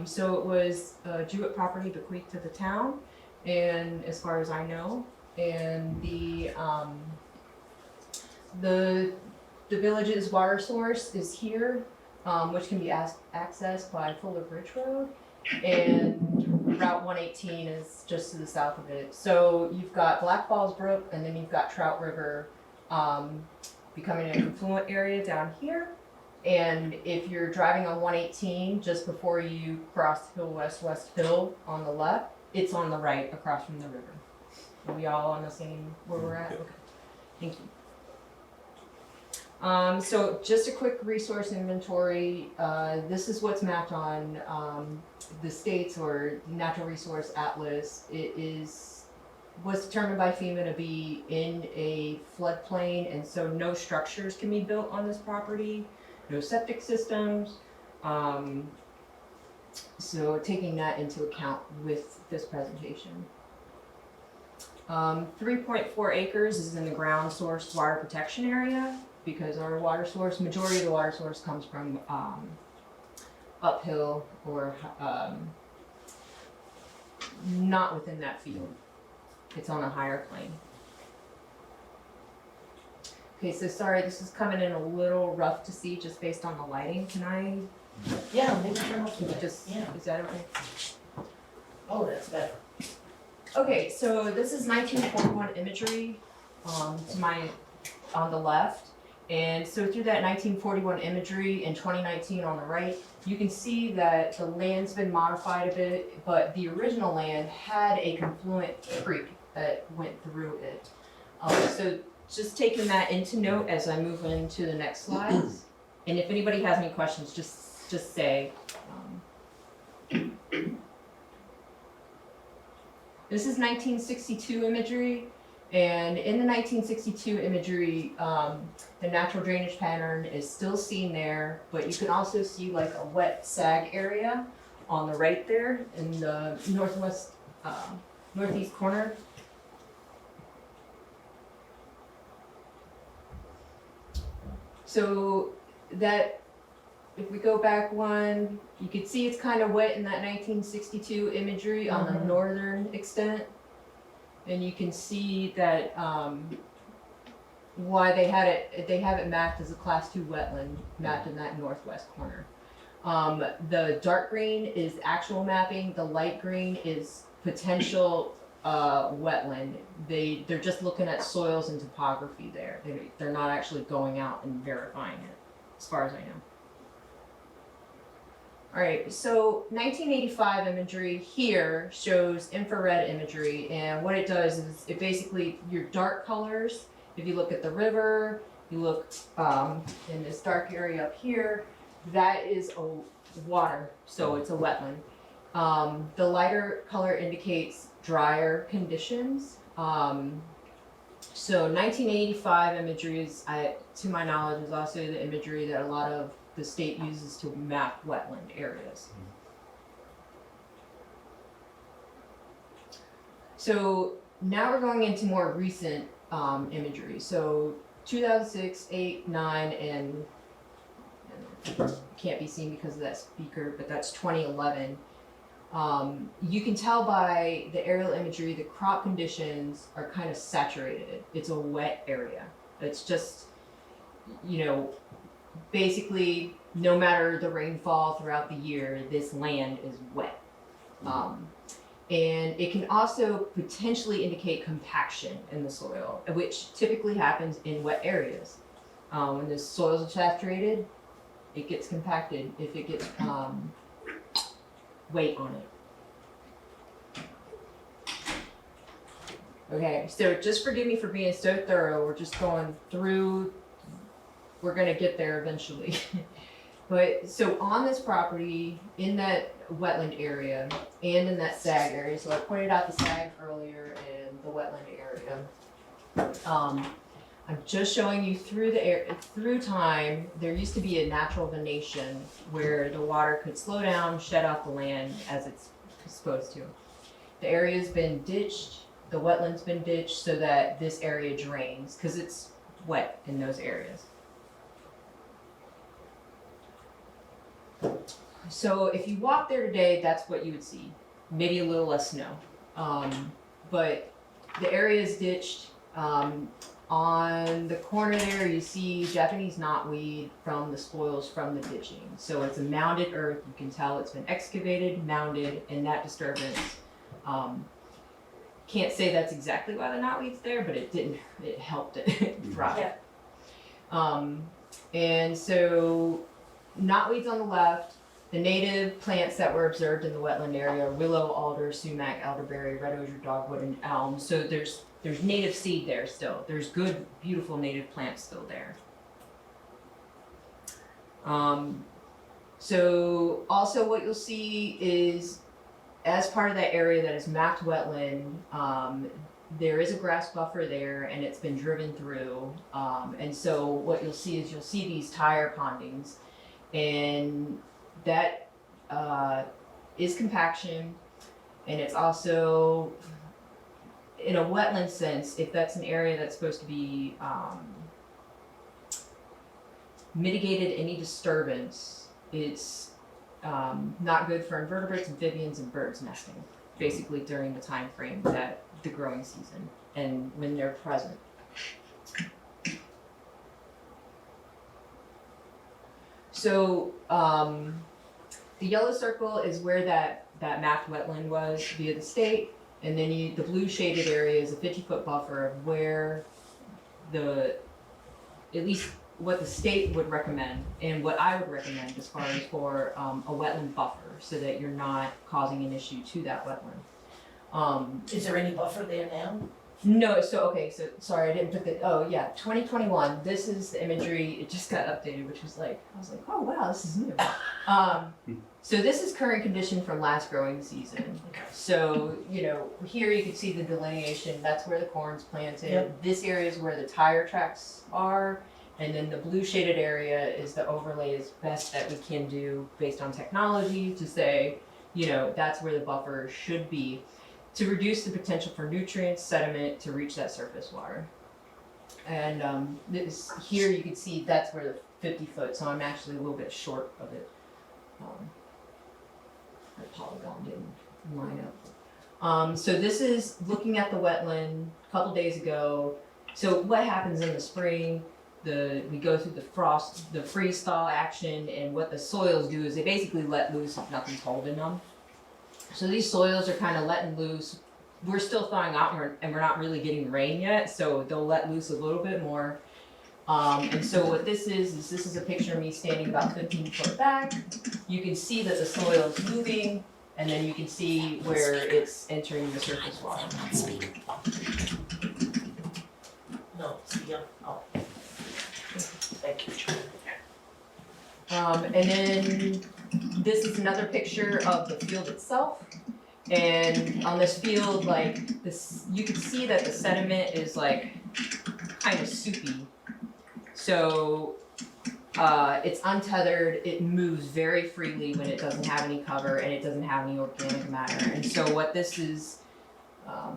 So it was a Jewett property bequeathed to the town, and as far as I know, and the village's water source is here, which can be accessed by Fuller Bridge Road, and Route 118 is just to the south of it. So you've got Black Falls Brook, and then you've got Trout River becoming a confluent area down here. And if you're driving on 118, just before you cross Hill West Hill on the left, it's on the right across from the river. Are we all on the same where we're at? Okay. Thank you. So just a quick resource inventory. This is what's mapped on the state's or Natural Resource Atlas. It was determined by FEMA to be in a floodplain, and so no structures can be built on this property, no septic systems. So taking that into account with this presentation. 3.4 acres is in the ground source water protection area, because our water source, majority of the water source comes from uphill or not within that field. It's on a higher plane. Okay, so sorry, this is coming in a little rough to see just based on the lighting. Can I Yeah, maybe turn off the light. just, Yeah. is that okay? Oh, that's better. Okay, so this is 1941 imagery on the left. And so through that 1941 imagery in 2019 on the right, you can see that the land's been modified a bit, but the original land had a confluent creek that went through it. So just taking that into note as I move into the next slides. And if anybody has any questions, just say. This is 1962 imagery, and in the 1962 imagery, the natural drainage pattern is still seen there, but you can also see like a wet sag area on the right there in the northwest, northeast corner. So that, if we go back one, you can see it's kind of wet in that 1962 imagery on the northern extent. And you can see that why they have it mapped as a class 2 wetland, mapped in that northwest corner. The dark green is actual mapping, the light green is potential wetland. They're just looking at soils and topography there. They're not actually going out and verifying it, as far as I know. All right, so 1985 imagery here shows infrared imagery, and what it does is it basically, your dark colors, if you look at the river you look in this dark area up here, that is a water, so it's a wetland. The lighter color indicates drier conditions. So 1985 imagery is, to my knowledge, is also the imagery that a lot of the state uses to map wetland areas. So now we're going into more recent imagery. So 2006, 8, 9, and can't be seen because of that speaker, but that's 2011. You can tell by the aerial imagery, the crop conditions are kind of saturated. It's a wet area. It's just, you know, basically no matter the rainfall throughout the year, this land is wet. And it can also potentially indicate compaction in the soil, which typically happens in wet areas. When the soils are saturated, it gets compacted if it gets weight on it. Okay, so just forgive me for being so thorough. We're just going through, we're gonna get there eventually. But so on this property, in that wetland area and in that sag area, so I pointed out the sag earlier and the wetland area. I'm just showing you through time, there used to be a natural venation where the water could slow down, shed off the land as it's supposed to. The area's been ditched, the wetland's been ditched so that this area drains because it's wet in those areas. So if you walk there today, that's what you would see. Maybe a little less snow. But the area is ditched. On the corner there, you see Japanese knotweed from the spoils from the ditching. So it's a mounded earth. You can tell it's been excavated, mounded, and that disturbance. Can't say that's exactly why the knotweed's there, but it helped it thrive. Yeah. And so knotweed's on the left. The native plants that were observed in the wetland area are willow, alder, sumac, elderberry, red osier, dogwood, and elm. So there's native seed there still. There's good, beautiful native plants still there. So also what you'll see is, as part of that area that is mapped wetland, there is a grass buffer there and it's been driven through. And so what you'll see is these tire pondings, and that is compaction, and it's also, in a wetland sense, if that's an area that's supposed to be mitigated any disturbance, it's not good for invertebrates, amphibians, and birds nesting, basically during the time frame that the growing season and when they're present. So the yellow circle is where that mapped wetland was via the state, and then the blue shaded area is a 50-foot buffer of where at least what the state would recommend and what I would recommend as far as for a wetland buffer, so that you're not causing an issue to that wetland. Is there any buffer there now? No, so sorry, I didn't put the, 2021, this is the imagery, it just got updated, which was like, I was like, oh wow, this is new. So this is current condition from last growing season. Okay. So, here you can see the delineation, that's where the corn's planted. Yep. This area is where the tire tracks are, and then the blue shaded area is the overlay as best that we can do based on technology to say, that's where the buffer should be, to reduce the potential for nutrients, sediment to reach that surface water. And here you can see that's where the 50 foot, so I'm actually a little bit short of it. The polygon didn't line up. So this is looking at the wetland a couple days ago. So what happens in the spring? We go through the freeze thaw action, and what the soils do is they basically let loose if nothing's holding them. So these soils are kind of letting loose. We're still thawing out, and we're not really getting rain yet, so they'll let loose a little bit more. And so what this is a picture of me standing about 15 foot back. You can see that the soil is moving, and then you can see where it's entering the surface water. No, see, yeah, oh. And then this is another picture of the field itself. And on this field, like this, you can see that the sediment is like kind of soupy. So it's untethered, it moves very freely when it doesn't have any cover and it doesn't have any organic matter. And so what this is,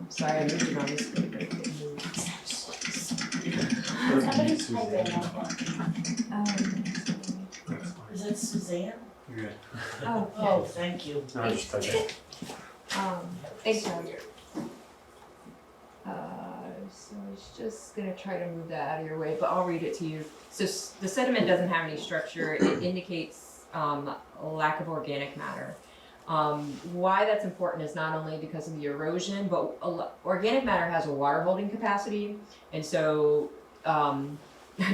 sorry I moved it on this screen, but it didn't move. Somebody type in that one. Is that Suzanne? Okay. Oh, thank you. No, I just typed it. Thanks, John. So I was just gonna try to move that out of your way, but I'll read it to you. So the sediment doesn't have any structure. It indicates a lack of organic matter. Why that's important is not only because of the erosion, but organic matter has a water holding capacity. And so I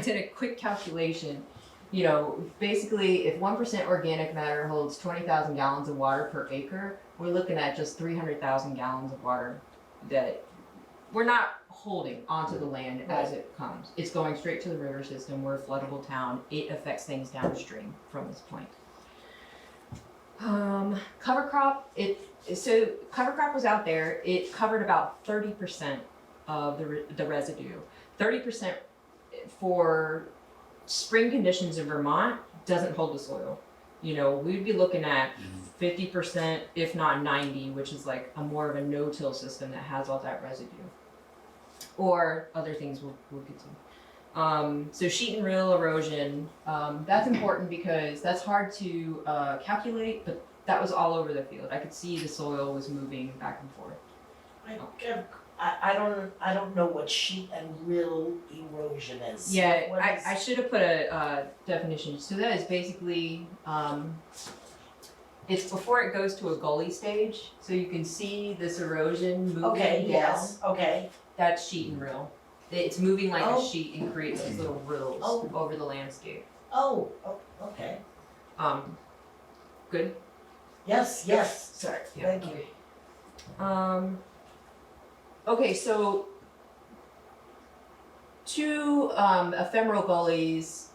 did a quick calculation. You know, basically if 1% organic matter holds 20,000 gallons of water per acre, we're looking at just 300,000 gallons of water that we're not holding onto the land as it comes. It's going straight to the river system. We're a floodable town. It affects things downstream from this point. Cover crop, so cover crop was out there. It covered about 30% of the residue. 30% for spring conditions in Vermont doesn't hold the soil. You know, we'd be looking at 50%, if not 90, which is like a more of a no-till system that has all that residue. Or other things we'll get to. So sheet and rill erosion, that's important because that's hard to calculate, but that was all over the field. I could see the soil was moving back and forth. I don't know what sheet and rill erosion is. Yeah, What is- I should have put a definition. So that is basically, it's before it goes to a gully stage. So you can see this erosion moving Okay, down. yes, okay. That's sheet and rill. It's moving like Oh. a sheet and creates these little rills over the landscape. Oh, okay. Good? Yes, Sorry. Yeah. thank you. Okay, so two ephemeral gullies.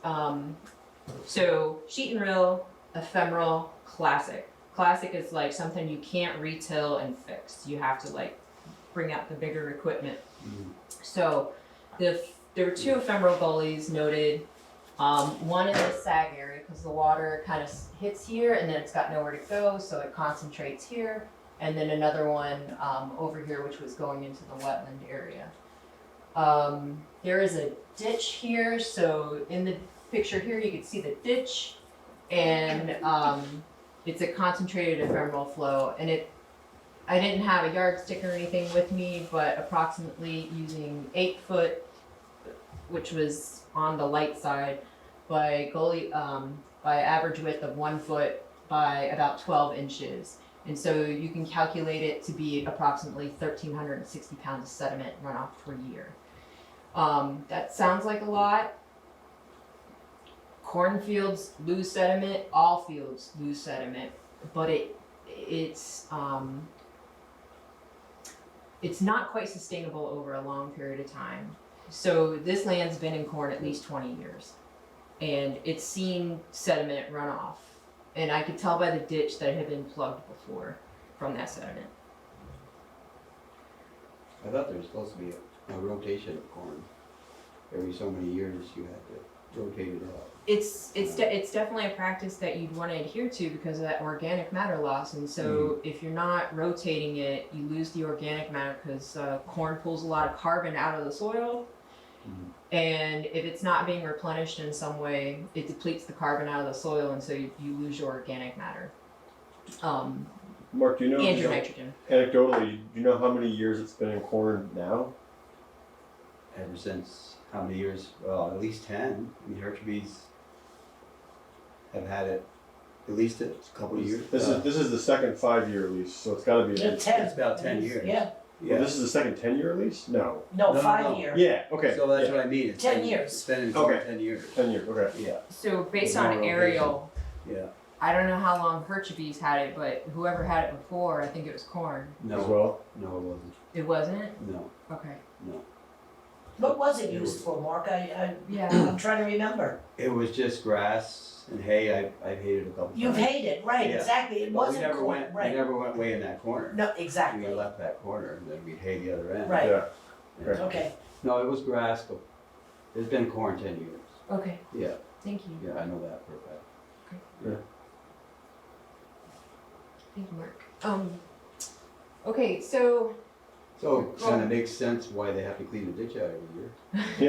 So sheet and rill, ephemeral, classic. Classic is like something you can't retail and fix. You have to like bring out the bigger equipment. So there were two ephemeral gullies noted. One in the sag area because the water kind of hits here and then it's got nowhere to go, so it concentrates here. And then another one over here, which was going into the wetland area. There is a ditch here, so in the picture here you can see the ditch, and it's a concentrated ephemeral flow. And I didn't have a yardstick or anything with me, but approximately using 8 foot, which was on the light side, by gully, by average width of 1 foot by about 12 inches. And so you can calculate it to be approximately 1,360 pounds of sediment runoff per year. That sounds like a lot. Cornfields lose sediment, all fields lose sediment, but it's not quite sustainable over a long period of time. So this land's been in corn at least 20 years, and it's seen sediment run off. And I could tell by the ditch that it had been plugged before from that sediment. I thought there was supposed to be a rotation of corn. Every so many years you had to rotate it out. It's definitely a practice that you'd want to adhere to because of that organic matter loss. And so if you're not rotating it, you lose the organic matter because corn pulls a lot of carbon out of the soil. And if it's not being replenished in some way, it depletes the carbon out of the soil, and so you lose your organic matter. Mark, do you know, And your nitrogen. anecdotally, do you know how many years it's been in corn now? Ever since, how many years? Well, at least 10. I mean, Hershey's have had it at least a couple of years. This is the second 5-year lease, so it's got to be. Yeah, 10. It's about 10 years. Yeah, Well, this is the second 10-year lease? No. no, No, 5 no. year. Yeah. Okay. So that's yeah. what I mean. It's 10 been- years. It's been in corn Okay. 10 years. 10 years. Okay. Yeah, So based More on rotation. aerial, yeah. I don't know how long Hershey's had it, but whoever had it before, I think it was corn. No, As well. no, it wasn't. It wasn't? No, Okay. no. What was it used for, Mark? Yeah. I'm trying to remember. It was just grass And hay, I've hated a couple times. You've hated, right, Yeah. exactly, it But we wasn't never corn, went, we right, never went way in that corner. no, exactly, We left that corner and then we'd hay the other end. Right. Yeah, Yeah. okay, No, it was grass, but it's been corn 10 years. Okay, Yeah, thank you. yeah, I know that for a fact. Thank you, Mark. Okay, so, So kind of makes sense why they have to clean the ditch out every year.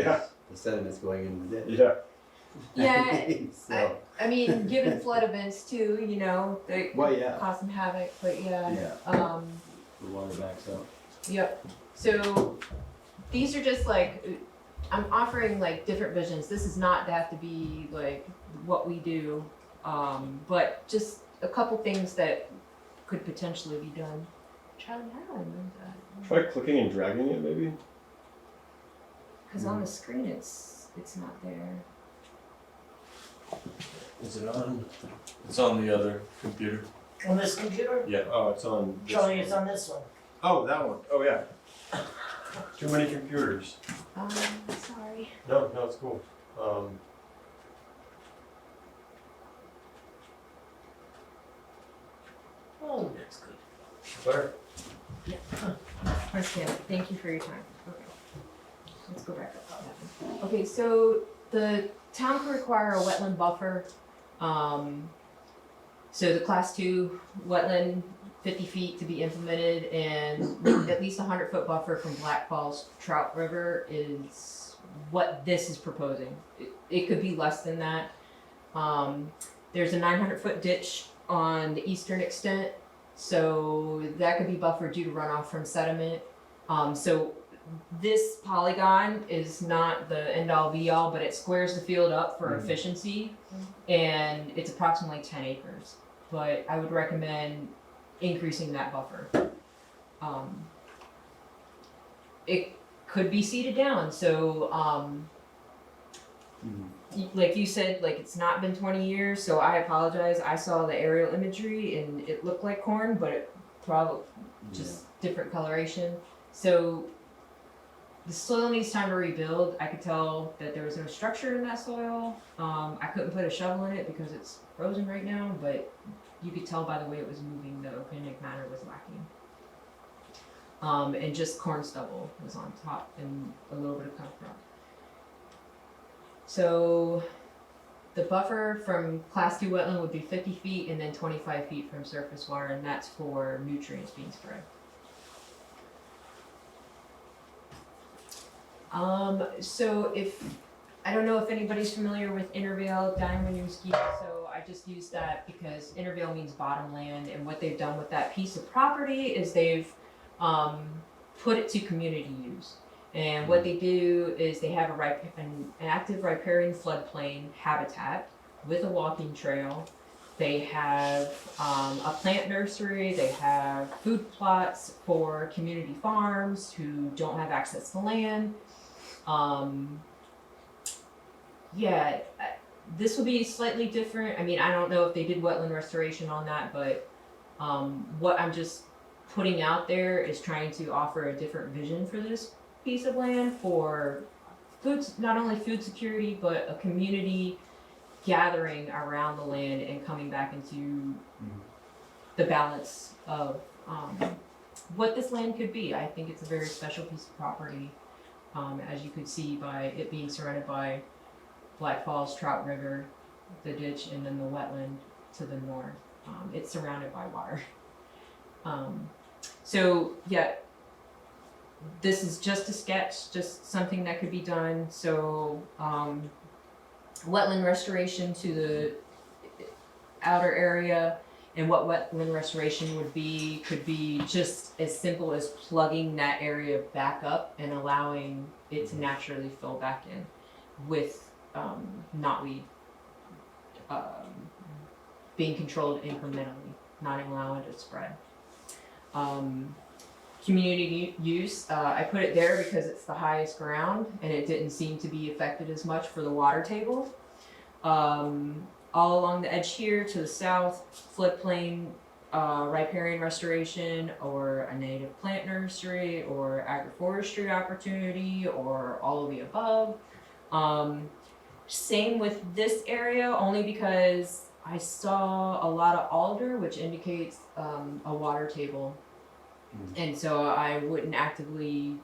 yeah, The sediment's going in the ditch. yeah. yeah, So, I mean, given flood events too, you know, they well, yeah, cause some havoc, but yeah. yeah, the water backs up. Yep. So these are just like, I'm offering like different visions. This is not to have to be like what we do, but just a couple things that could potentially be done. Charlie, how do I move that? Try clicking and dragging it, maybe. Because on the screen it's not there. Is it on? It's on the other computer. on this computer, Yeah. Oh, it's on. this Charlie, one. it's on this one. Oh, that one. Oh, yeah. Too many computers. Sorry. No, it's cool. Oh, that's good. Claire? Okay, thank you for your time. Okay. Let's go back up. Okay, so the town can require a wetland buffer. So the class 2 wetland, 50 feet to be implemented, and at least 100-foot buffer from Black Falls Trout River is what this is proposing. It could be less than that. There's a 900-foot ditch on the eastern extent, so that could be buffered due to runoff from sediment. So this polygon is not the end-all be-all, but it squares the field up for efficiency, and it's approximately 10 acres. But I would recommend increasing that buffer. It could be seeded down, so like you said, like it's not been 20 years, so I apologize. I saw the aerial imagery and it looked like corn, but it probably just different coloration. So the soil needs time to rebuild. I could tell that there was no structure in that soil. I couldn't put a shovel in it because it's frozen right now, but you could tell by the way it was moving, the organic matter was lacking. And just corn stubble was on top and a little bit of cover crop. So the buffer from class 2 wetland would be 50 feet and then 25 feet from surface water, and that's for nutrients being spread. So I don't know if anybody's familiar with Intervale Diamond-Ski, so I just used that because Intervale means bottom land, and what they've done with that piece of property is they've put it to community use. And what they do is they have an active riparian floodplain habitat with a walking trail. They have a plant nursery. They have food plots for community farms who don't have access to land. This will be slightly different. I mean, I don't know if they did wetland restoration on that, but what I'm just putting out there is trying to offer a different vision for this piece of land for not only food security, but a community gathering around the land and coming back into the balance of what this land could be. I think it's a very special piece of property, as you could see by it being surrounded by Black Falls Trout River, the ditch, and then the wetland to the north. It's surrounded by water. This is just a sketch, just something that could be done. So wetland restoration to the outer area, and what wetland restoration would be could be just as simple as plugging that area back up and allowing it to naturally fill back in with knotweed being controlled incrementally, not allowing it to spread. Community use, I put it there because it's the highest ground and it didn't seem to be affected as much for the water table. All along the edge here to the south, floodplain, riparian restoration, or a native plant nursery, or agroforestry opportunity, or all of the above. Same with this area, only because I saw a lot of alder, which indicates a water table. And so I wouldn't actively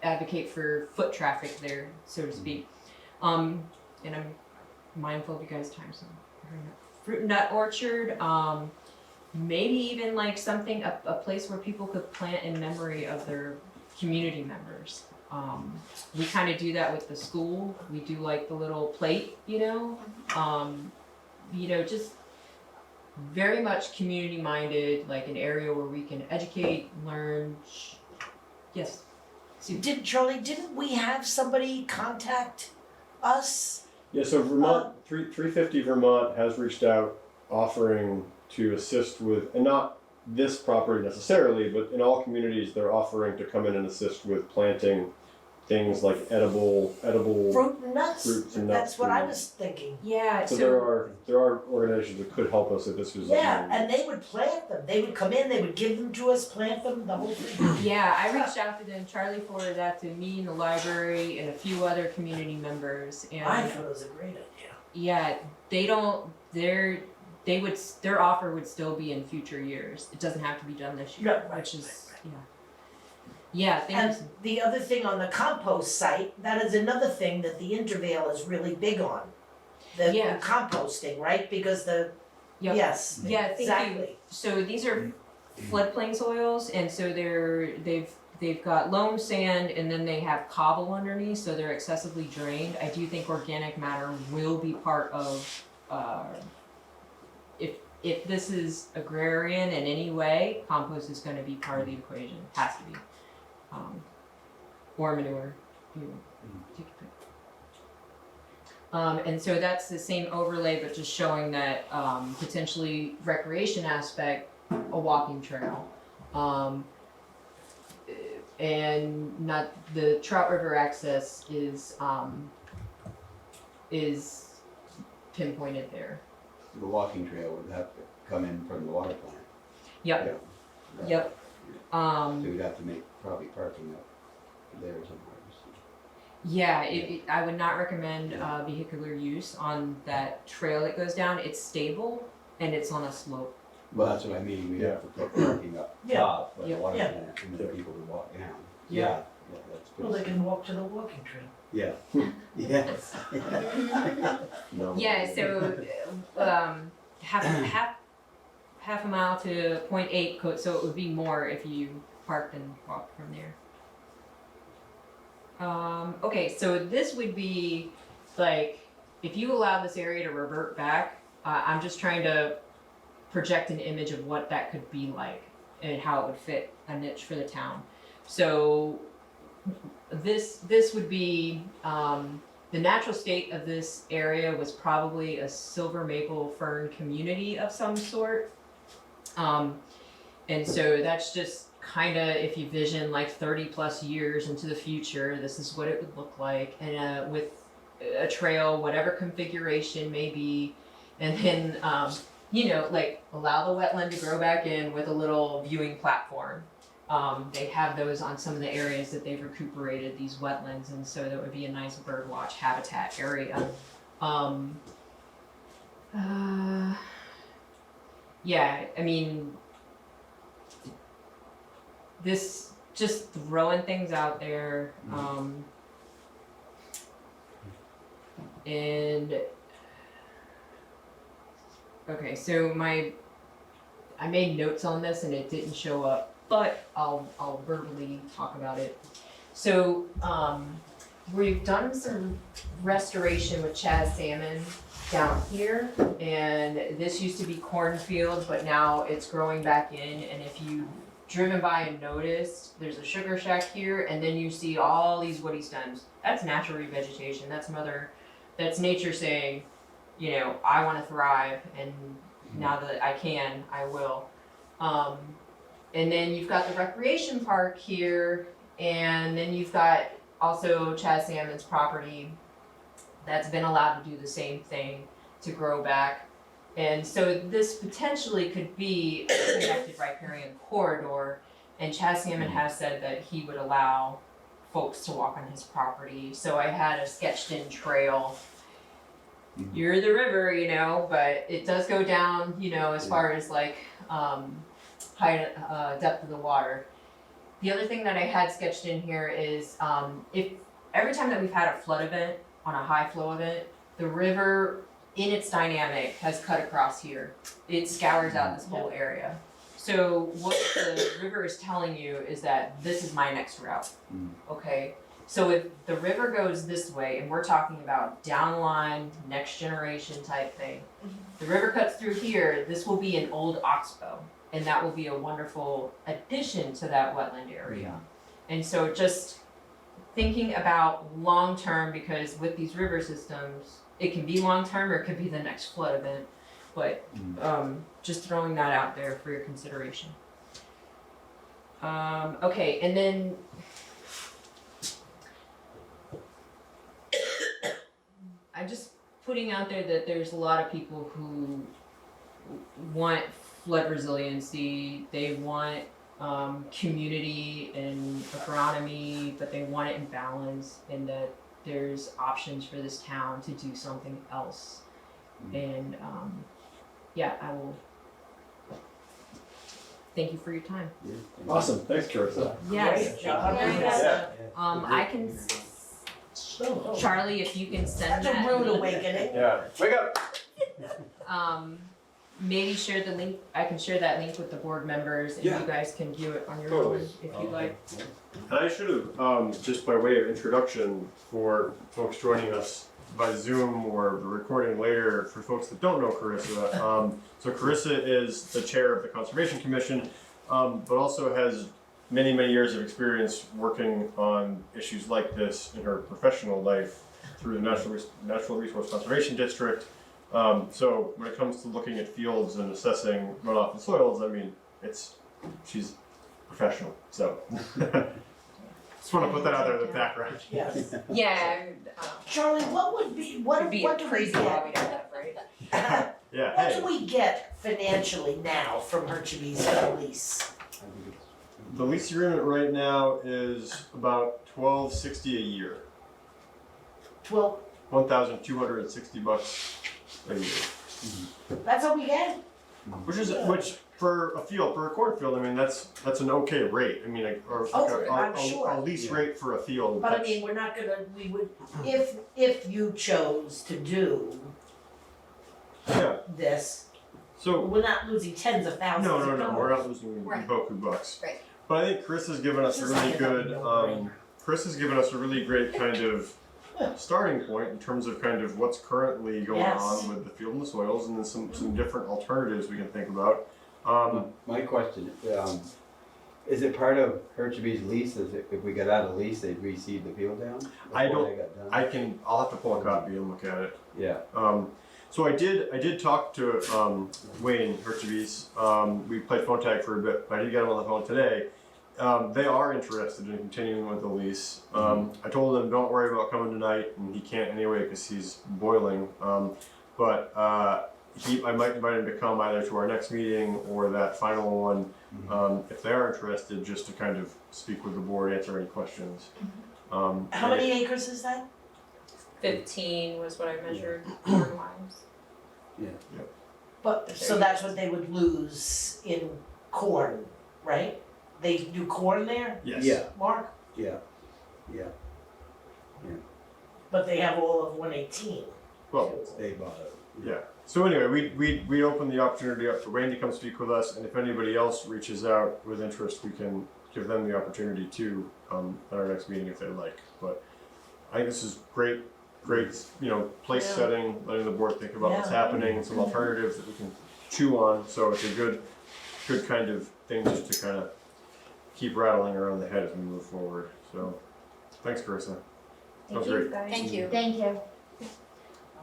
advocate for foot traffic there, so to speak. And I'm mindful of you guys' time, so fruit and nut orchard, maybe even like something, a place where people could plant in memory of their community members. We kind of do that with the school. We do like the little plate, just very much community minded, like an area where we can educate, learn. Yes. Didn't we have somebody contact us? Yeah, so Vermont, 350 Vermont has reached out offering to assist with, and not this property necessarily, but in all communities, they're offering to come in and assist with planting things like edible Fruit and nuts? fruits and nuts. That's what I was thinking. Yeah. So there are organizations that could help us if this was. Yeah, and they would plant them. They would come in, they would give them to us, plant them, the whole thing. Yeah, I reached out to them. Charlie forwarded that to me and the library and a few other community members. And I thought it was a great idea. yeah, their offer would still be in future years. It doesn't have to be done this year, Right, which is right. yeah. And Thanks. the other thing on the compost site, that is another thing that the Intervale is really big on. The Yeah. composting, right? Because Yep. yes, Yeah, thank you. exactly. So these are floodplain soils, and so they've got loam sand, and then they have cobble underneath, so they're excessively drained. I do think organic matter will be part of if this is agrarian in any way, compost is going to be part of the equation. Has to be, or manure. Take your pick. And so that's the same overlay, but just showing that potentially recreation aspect, a walking trail, and not the Trout River access is pinpointed there. The walking trail would have to come in from the water plant. Yep. Yeah. Yep. So we'd have to make probably parking up there somewhere. Yeah, I would not recommend vehicular use on that trail that goes down. It's stable and it's on a slope. Well, that's what I mean, we'd have to put parking up Yeah. top, like the Yeah. water Yeah. plant, and then people would walk down. Yeah. Yeah, that's good. Well, they can walk to the walking trail. Yeah, yes. No. Yeah, so half a mile to 0.8, so it would be more if you parked and walked from there. Okay, so this would be like if you allow this area to revert back. I'm just trying to project an image of what that could be like and how it would fit a niche for the town. So this would be the natural state of this area was probably a silver maple fern community of some sort. And so that's just kind of, if you vision like 30 plus years into the future, this is what it would look like, and with a trail, whatever configuration may be, and then like allow the wetland to grow back in with a little viewing platform. They have those on some of the areas that they've recuperated these wetlands, and so that would be a nice bird watch habitat area. Yeah, I mean, this just throwing things out there, and okay, so I made notes on this and it didn't show up, but I'll verbally talk about it. So we've done some restoration with Chaz salmon down here, and this used to be cornfield, but now it's growing back in. And if you driven by and noticed, there's a sugar shack here, and then you see all these woody stems. That's natural revegetation. That's nature saying, I want to thrive, and now that I can, I will. And then you've got the recreation park here, and then you've got also Chaz Salmon's property that's been allowed to do the same thing, to grow back. And so this potentially could be a connected riparian corridor, and Chaz Salmon has said that he would allow folks to walk on his property. So I had a sketched in trail, you're the river, you know, but it does go down, you know, as far as like height, depth of the water. The other thing that I had sketched in here is if every time that we've had a flood event on a high flow event, the river in its dynamic has cut across here. It scours out this whole area. So what the river is telling you is that this is my next route, okay? So if the river goes this way, and we're talking about downline, next generation type thing, the river cuts through here, this will be an old oxbow, and that will be a wonderful addition to that wetland area. And so just thinking about long-term, because with these river systems, it can be long-term or it could be the next flood event, but just throwing that out there for your consideration. Okay, and then I'm just putting out there that there's a lot of people who want flood resiliency, they want community and agronomy, but they want it in balance, and that there's options for this town to do something else. And yeah, I will thank you for your time. Awesome, thanks, Carissa. Yes. Great job. Yeah. I can, Charlie, if you can send That's a that. rude awakening. Yeah, wake up. Maybe share the link, I can share that link with the board members and you guys can view it on your Totally. own if you'd like. And I should have, just by way of introduction for folks joining us by Zoom or the recording later, for folks that don't know Carissa, so Carissa is the chair of the Conservation Commission, but also has many, many years of experience working on issues like this in her professional life through the Natural Resource Conservation District. So when it comes to looking at fields and assessing runoff and soils, I mean, she's professional, so. Just want to put that out there in the background. Yes. Yeah. Charlie, what do we crazy get? hobby to have, right? Yeah, What hey, do we get financially now from Hercules and Lease? the lease agreement right now is about $1,260 a year, Well, $1,260 a year. that's all we get? Which for a cornfield, I mean that's an okay rate. I mean, I'm sure. a lease rate for a field. But I mean, we're not gonna, we would, if you chose to do Yeah. this, So we're not losing tens of thousands of no, dollars. we're not losing Right. Boku bucks. Right. But I think Chris has given us a This is really like a good. no-brainer. Chris has given us a really great kind of starting point in terms of kind of what's currently going Yes. on with the field and the soils, and then some different alternatives we can think about. My question, is it part of Hercules lease, if we got out of lease, they'd reseed the field down? I before don't- they got done? I'll have to pull a copy and look at it. Yeah, So I did talk to Wayne Hercules. We played phone tag for a bit, but I did get him on the phone today. They are interested in continuing with the lease. I told him don't worry about coming tonight, and he can't anyway because he's boiling. But I might invite him to come either to our next meeting or that final one, if they are interested, just to kind of speak with the board, answer any questions. How many acres is that? 15 was what I measured corn wise. But, so that's what they would lose in corn, right? They do corn there, Yes. yeah, Mark? yeah. But they have all of 118. Well, They bought it. yeah. So anyway, we open the opportunity up for Wayne to come speak with us, and if anybody else reaches out with interest, we can give them the opportunity to at our next meeting if they like. But I think this is great, place Yeah. setting, letting the board think about what's Yeah. happening, and some alternatives that we can chew on. So it's a good kind of thing just to kind of keep rattling around the head as we move forward. So thanks, Carissa. That was great. Thank you. Thank you.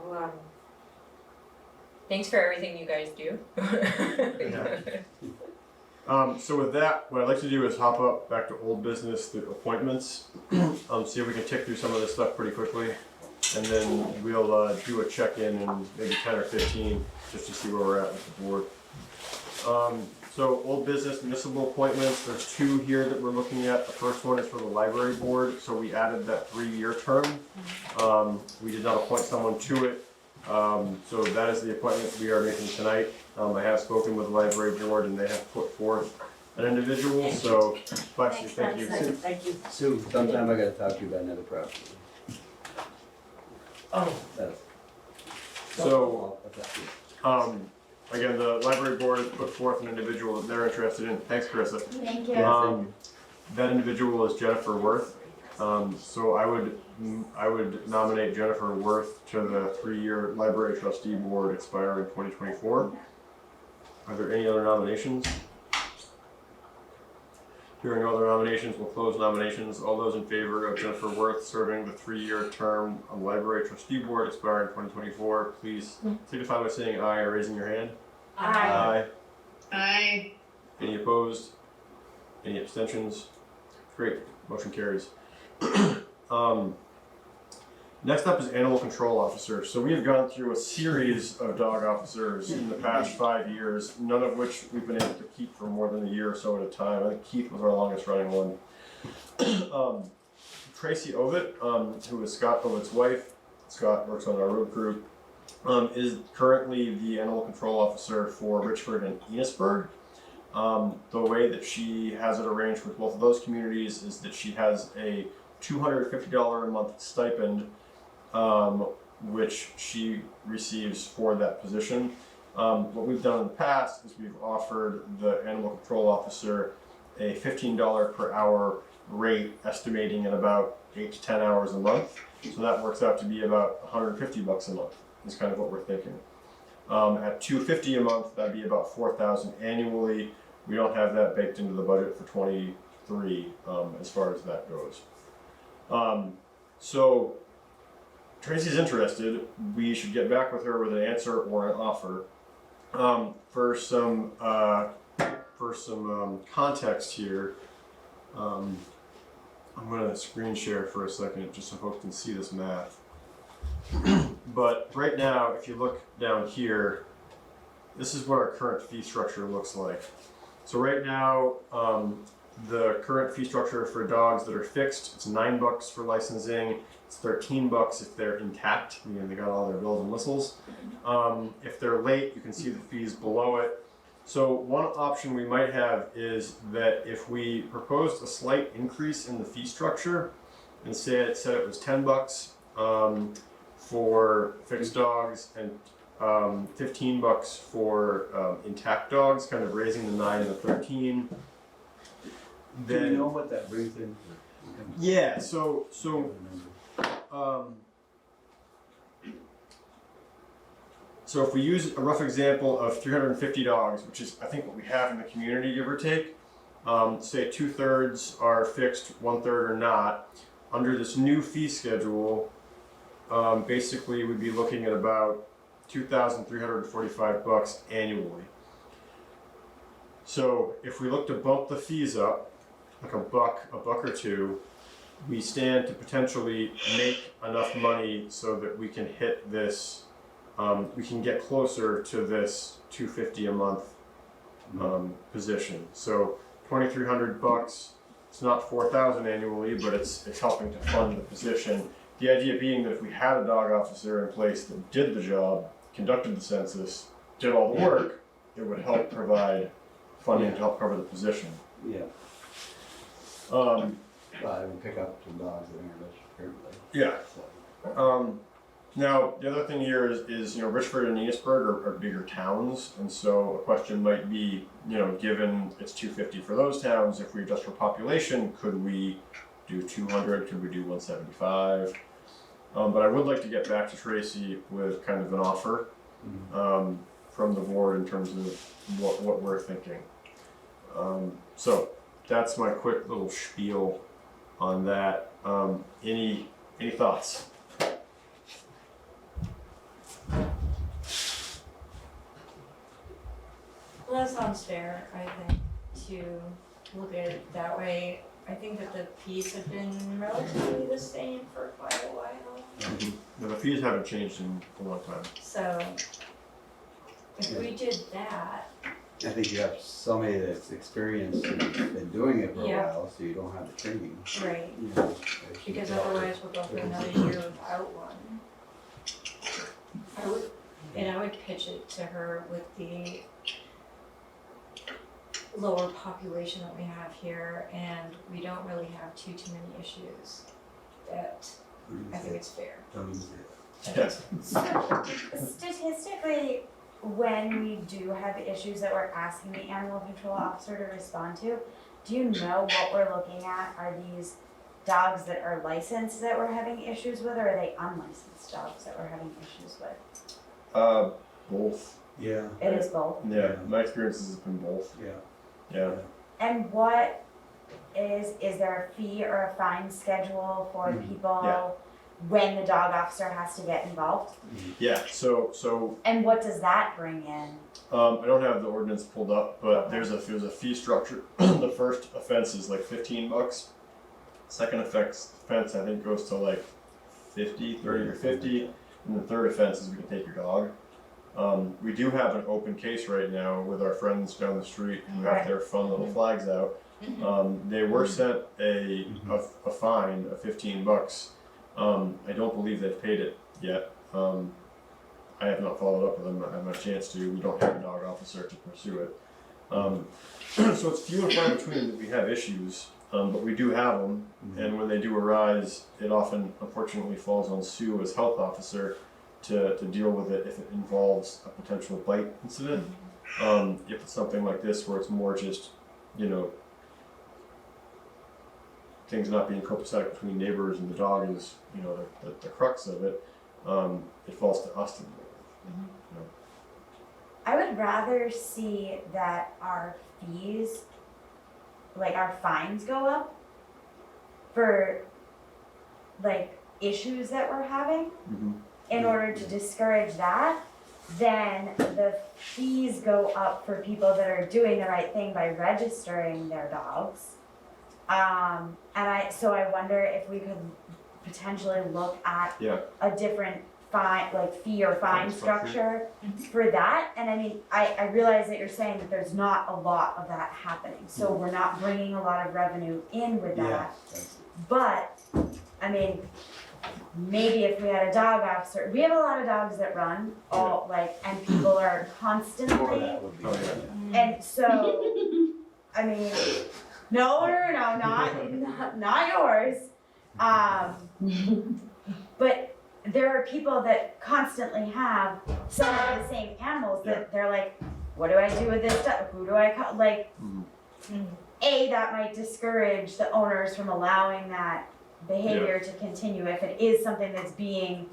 Well, thanks for everything you guys do. So with that, what I'd like to do is hop up back to old business, the appointments. See if we can tick through some of this stuff pretty quickly. And then we'll do a check-in in maybe 10 or 15, just to see where we're at with the board. So old business municipal appointments, there's 2 here that we're looking at. The first one is for the library board, so we added that 3-year term. We did not appoint someone to it. So that is the appointment we are making tonight. I have spoken with the library board and they have put forth an individual, so, bless you, thank you. Thank you. Sue, sometime I gotta talk to you about another property. Oh, That's- So, That's up to you. again, the library board has put forth an individual that they're interested in. Thanks, Carissa. Thank you. That individual is Jennifer Worth. So I would nominate Jennifer Worth to the 3-year library trustee board expiring 2024. Are there any other nominations? Hearing no other nominations, we'll close nominations. All those in favor of Jennifer Worth serving the 3-year term on the library trustee board expiring 2024, please signify by saying aye or raising your hand. Aye. Aye. Any opposed? Any abstentions? Great, motion carries. Next up is animal control officer. So we have gone through a series of dog officers in the past 5 years, none of which we've been able to keep for more than a year or so at a time. I think Keith was our longest running one. Tracy Ovitt, who is Scott Ovitt's wife, Scott works on our road crew, is currently the animal control officer for Richford and Enosburg. The way that she has it arranged with both of those communities is that she has a $250 a month stipend, which she receives for that position. What we've done in the past is we've offered the animal control officer a $15 per hour rate, estimating at about 8 to 10 hours a month. So that works out to be about $150 a month, is kind of what we're thinking. At $250 a month, that'd be about $4,000 annually. We don't have that baked into the budget for 23 as far as that goes. So Tracy's interested. We should get back with her with an answer or an offer. For some context here, I'm going to screen share for a second just so folks can see this math. But right now, if you look down here, this is what our current fee structure looks like. So right now, the current fee structure for dogs that are fixed, it's $9 for licensing, it's $13 if they're intact, meaning they got all their bells and whistles. If they're late, you can see the fees below it. So one option we might have is that if we proposed a slight increase in the fee structure and said it was $10 for fixed dogs and $15 for intact dogs, kind of raising the 9 and the 13. Do you know what that brings in? Yeah, so if we use a rough example of 350 dogs, which is I think what we have in the community, give or take, say 2/3 are fixed, 1/3 are not. Under this new fee schedule, basically we'd be looking at about $2,345 annually. So if we look to bump the fees up, like a buck or two, we stand to potentially make enough money so that we can hit this, we can get closer to this $250 a month position. So $2,300, it's not $4,000 annually, but it's helping to fund the position. The idea being that if we had a dog officer in place that did the job, conducted the census, did all the work, it would help provide funding to help cover the position. Yeah. I would pick up some dogs that are currently. Yeah. So. Now, the other thing here is Richford and Enosburg are bigger towns, and so a question might be, given it's $250 for those towns, if we adjust for population, could we do 200? Could we do 175? But I would like to get back to Tracy with kind of an offer from the board in terms of what we're thinking. So that's my quick little spiel on that. Any thoughts? Well, that sounds fair, I think, to look at it that way. I think that the fees have been relatively the same for quite a while. No, the fees haven't changed in a long time. So if we did that, I think you have somebody that's experienced and been doing it for a Yeah. while, so you don't have the training. right, You know, that you because can- otherwise we'll go through another year without one. I would And I would pitch it to her with the lower population that we have here, and we don't really have too many issues, that I think it's fair. Yes. Statistically, when we do have issues that we're asking the animal control officer to respond to, do you know what we're looking at? Are these dogs that are licensed that we're having issues with, or are they unlicensed dogs that we're having issues with? Both. Yeah, It is both. Yeah, my experiences has been both. yeah. Yeah. And what is there a fee or a fine schedule for people Yeah. when the dog officer has to get involved? Yeah. So And what does that bring in? I don't have the ordinance pulled up, but there's a fee structure. The first offense is like $15. Second offense I think goes to like 30 or 50, and the third offense is we can take your dog. We do have an open case right now with our friends down the street who have their fun little flags out. They were sent a fine of $15. I don't believe they've paid it yet. I have not followed up with them. I haven't had a chance to. We don't have a dog officer to pursue it. So it's few and far between that we have issues, but we do have them. And when they do arise, it often, unfortunately, falls on Sue as health officer to deal with it if it involves a potential bite incident. If it's something like this where it's more just, things not being copacetic between neighbors and the dog is, the crux of it, it falls to us to deal with. I would rather see that our fees, like our fines go up for like issues that we're having in order to discourage that, then the fees go up for people that are doing the right thing by registering their dogs. So I wonder if we could potentially look at a different fee or fine structure for that. And I mean, I realize that you're saying that there's not a lot of that happening, so we're not bringing a lot of revenue in with that. But, I mean, maybe if we had a dog officer, we have a lot of dogs that run, and people are constantly, and so, I mean, no, not yours. But there are people that constantly have some of the same animals that they're like, what do I do with this stuff? Who do I call? Like, that might discourage the owners from allowing that behavior to continue if it is something that's being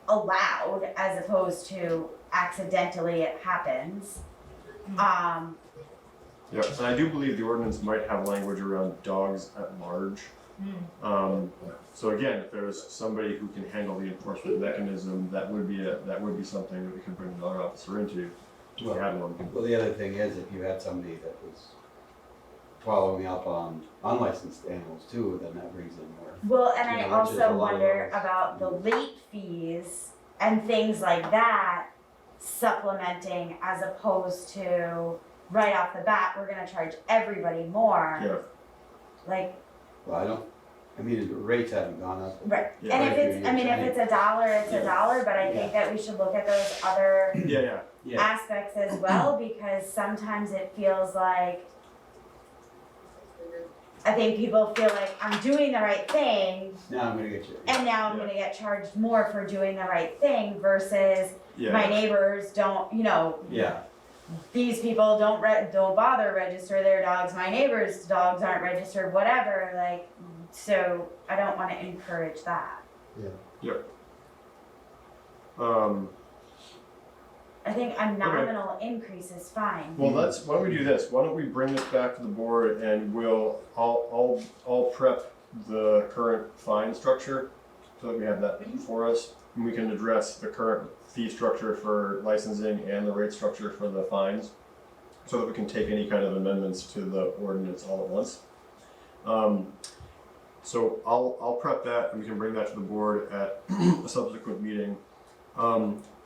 allowed as opposed to accidentally it happens. Yeah, and I do believe the ordinance might have language around dogs at large. So again, if there's somebody who can handle the enforcement mechanism, that would be something that we could bring the dog officer into. If we had one. Well, the other thing is, if you had somebody that was following up on unlicensed animals too, then that brings in more. Well, and I which is a also lot of wonder those. about the late fees and things like that supplementing as opposed to right off the bat, we're gonna charge everybody more. Yeah. Like, Well, the rates haven't gone up. right, Yeah. and if it's $1, it's $1, but I think that we should look at those other Yeah, aspects as well, because sometimes it feels like, I think people feel like I'm doing the right thing, now I'm gonna get you. and now I'm gonna get charged more for doing the right thing versus Yeah. my neighbors don't, Yeah, these people don't bother register their dogs, my neighbors' dogs aren't registered, whatever, like, so I don't wanna encourage that. I think a nominal increase is fine. Well, why don't we do this? Why don't we bring this back to the board and I'll prep the current fine structure so that we have that for us. And we can address the current fee structure for licensing and the rate structure for the fines so that we can take any kind of amendments to the ordinance all at once. So I'll prep that and we can bring that to the board at a subsequent meeting.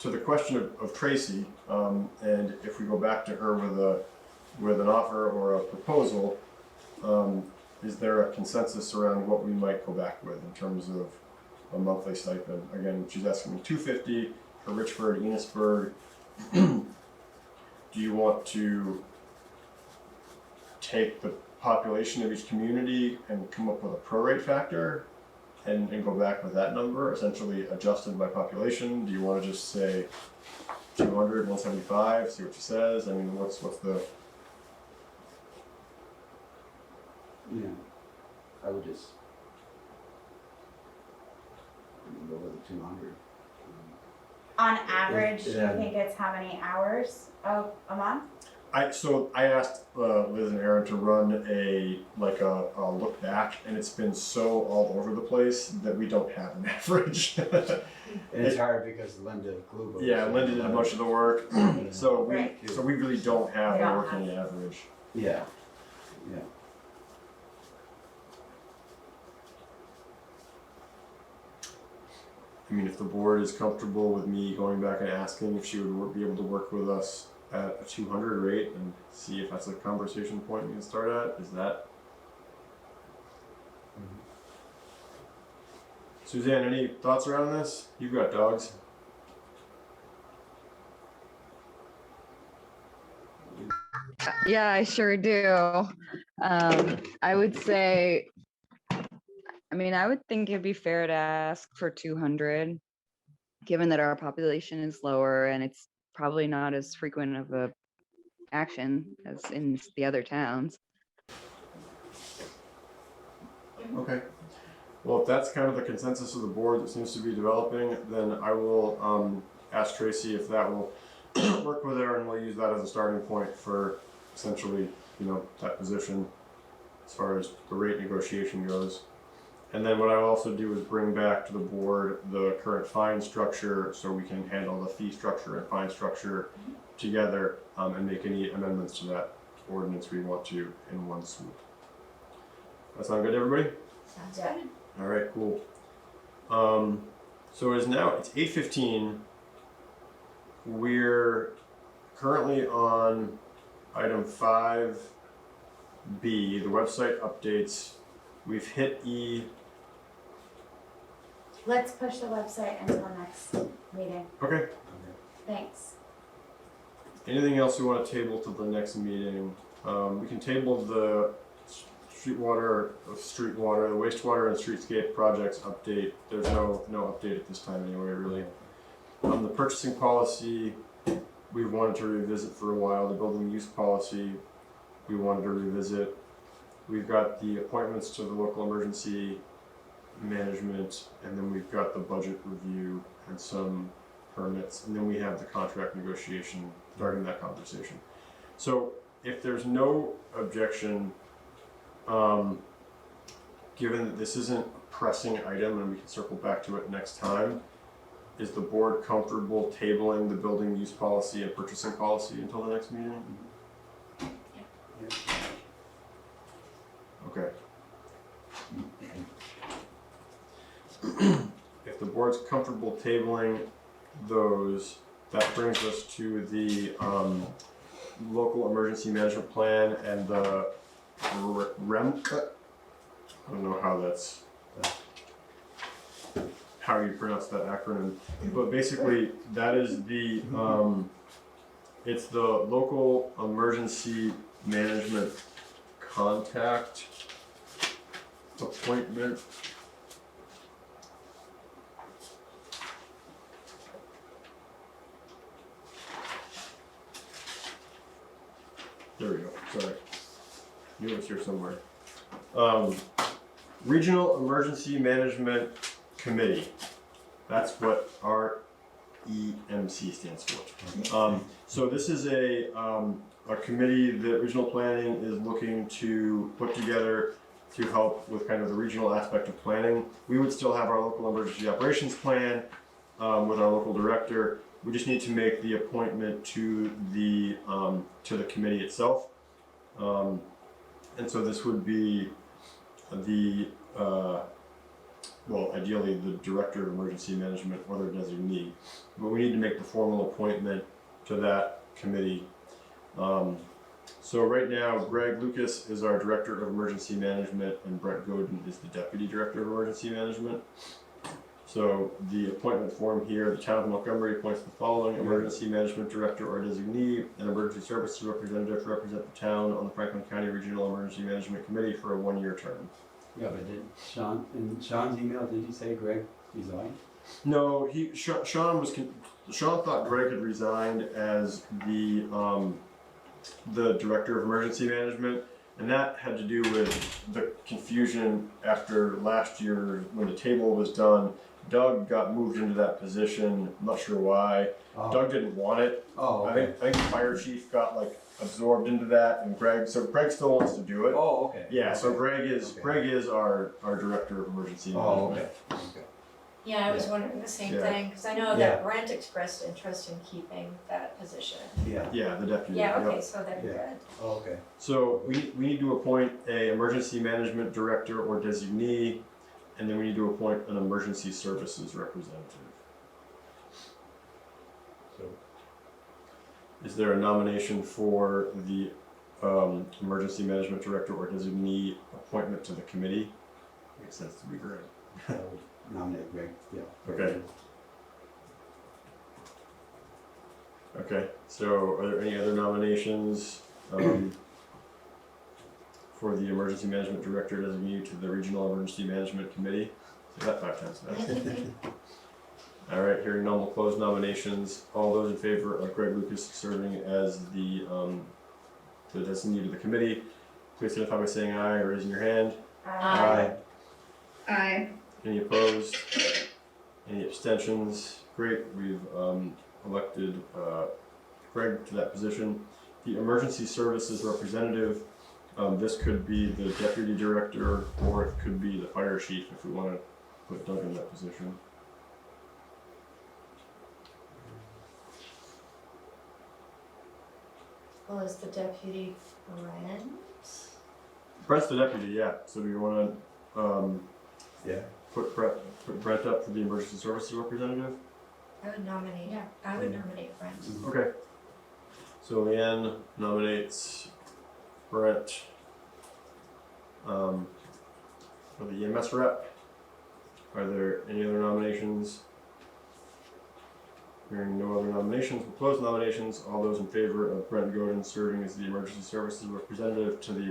To the question of Tracy, and if we go back to her with an offer or a proposal, is there a consensus around what we might go back with in terms of a monthly stipend? Again, she's asking me $250 or Richford, Enosburg, do you want to take the population of each community and come up with a prorate factor and go back with that number, essentially adjusted by population? Do you want to just say 200, 175, see what she says? I mean, what's the... Yeah, I would just go with the 200. On average, do you Yeah. think it's how many hours a month? I asked Liz and Aaron to run a look back, and it's been so all over the place that we don't have an average. And it's hard because Linda Kluber. Yeah, Linda did a bunch of the work, so Right. we really don't have We a don't working average. Yeah, yeah. I mean, if the board is comfortable with me going back and asking if she would be able to work with us at a 200 rate and see if that's a conversation point we can start at, is that? Suzanne, any thoughts around this? You've got dogs. Yeah, I sure do. I would say, I mean, I would think it'd be fair to ask for 200, given that our population is lower and it's probably not as frequent of a action as in the other towns. Okay. Well, if that's kind of the consensus of the board that seems to be developing, then I will ask Tracy if that will work with her, and we'll use that as a starting point for essentially, that position as far as the rate negotiation goes. And then what I will also do is bring back to the board the current fine structure so we can handle the fee structure and fine structure together and make any amendments to that ordinance we want to in one swoop. That sound good to everybody? Sounds good. All right, cool. So it's 8:15. We're currently on item 5B, the website updates. We've hit E. Let's push the website until next meeting. Okay. Thanks. Anything else we want to table to the next meeting? We can table the the wastewater and streetscape projects update. There's no update at this time anyway, really. The purchasing policy, we wanted to revisit for a while. The building use policy, we wanted to revisit. We've got the appointments to the local emergency management, and then we've got the budget review and some permits, and then we have the contract negotiation, starting that conversation. So if there's no objection, given that this isn't a pressing item and we can circle back to it next time, is the board comfortable tabling the building use policy and purchasing policy until the next meeting? Yeah. Okay. If the board's comfortable tabling those, that brings us to the local emergency management plan and the REM. I don't know how you pronounce that acronym, but basically that is the it's the local emergency management contact appointment. There we go, sorry. Knew it was here somewhere. Regional Emergency Management Committee. That's what REMC stands for. So this is a committee that regional planning is looking to put together to help with kind of the regional aspect of planning. We would still have our local emergency operations plan with our local director. We just need to make the appointment to the committee itself. And so this would be the well, ideally the director of emergency management or their designee, but we need to make the formal appointment to that committee. So right now, Greg Lucas is our director of emergency management and Brent Godin is the deputy director of emergency management. So the appointment form here, the town of Montgomery appoints the following emergency management director or designee, an emergency services representative to represent the town on the Franklin County Regional Emergency Management Committee for a 1-year term. Yeah, but did Sean, in Sean's email, did he say Greg resigned? No, Sean thought Greg had resigned as the director of emergency management, and that had to do with the confusion after last year when the table was done. Doug got moved into that position. I'm not sure why. Oh. Doug didn't want it. Oh, I okay. think the fire chief got like absorbed into that, and Greg still wants to do it. Oh, okay. Yeah, so Okay. Greg is our director of emergency Oh, management. okay, okay. Yeah, I was Yeah. wondering the same Yeah. thing, because I know Yeah. that Brent expressed interest in keeping that position. Yeah, Yeah, the deputy. Yeah, yep. okay, so then Yeah. good. oh, okay. So we need to appoint a emergency management director or designee, and then we need to appoint an emergency services representative. So, is there a nomination for the emergency management director or designee appointment to the committee? Makes sense to be Greg. I would nominate Greg, yeah. Okay. Okay, so are there any other nominations for the emergency management director designee to the regional emergency management committee? Say that 5 times fast. All right, hearing none, we'll close nominations. All those in favor of Greg Lucas serving as the designee to the committee, please signify by saying aye or raising your hand. Aye. Aye. Any opposed? Any abstentions? Great, we've elected Greg to that position. The emergency services representative, this could be the deputy director, or it could be the fire chief if we want to put Doug in that position. Well, is the deputy Brent? Brent's the deputy, yeah. So do you want to Yeah. put Brent up for the emergency services representative? I would nominate, I would nominate Brent. Okay. So Leanne nominates Brent for the EMS rep. Are there any other nominations? Hearing no other nominations, we'll close nominations. All those in favor of Brent Godin serving as the emergency services representative to the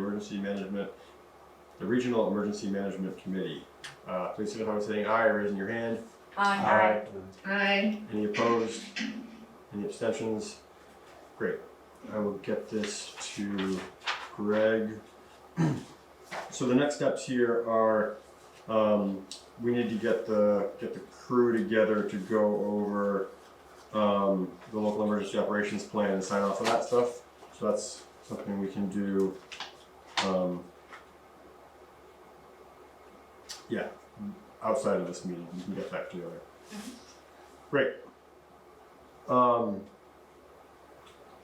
regional emergency management committee. Please signify by saying aye or raising your hand. Aye. Aye. Any opposed? Any abstentions? Great. I will get this to Greg. So the next steps here are we need to get the crew together to go over the local emergency operations plan and sign off on that stuff. So that's something we can do. Yeah, outside of this meeting, we can get that together. Great.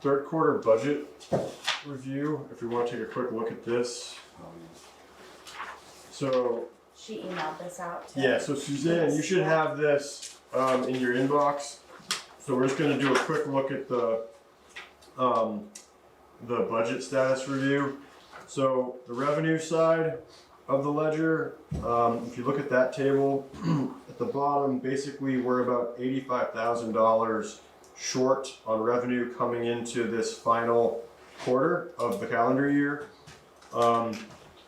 Third quarter budget review. If we want to take a quick look at this. So She emailed this out to. yeah, so Suzanne, you should have this in your inbox. So we're just going to do a quick look at the budget status review. So the revenue side of the ledger, if you look at that table at the bottom, basically we're about $85,000 short on revenue coming into this final quarter of the calendar year.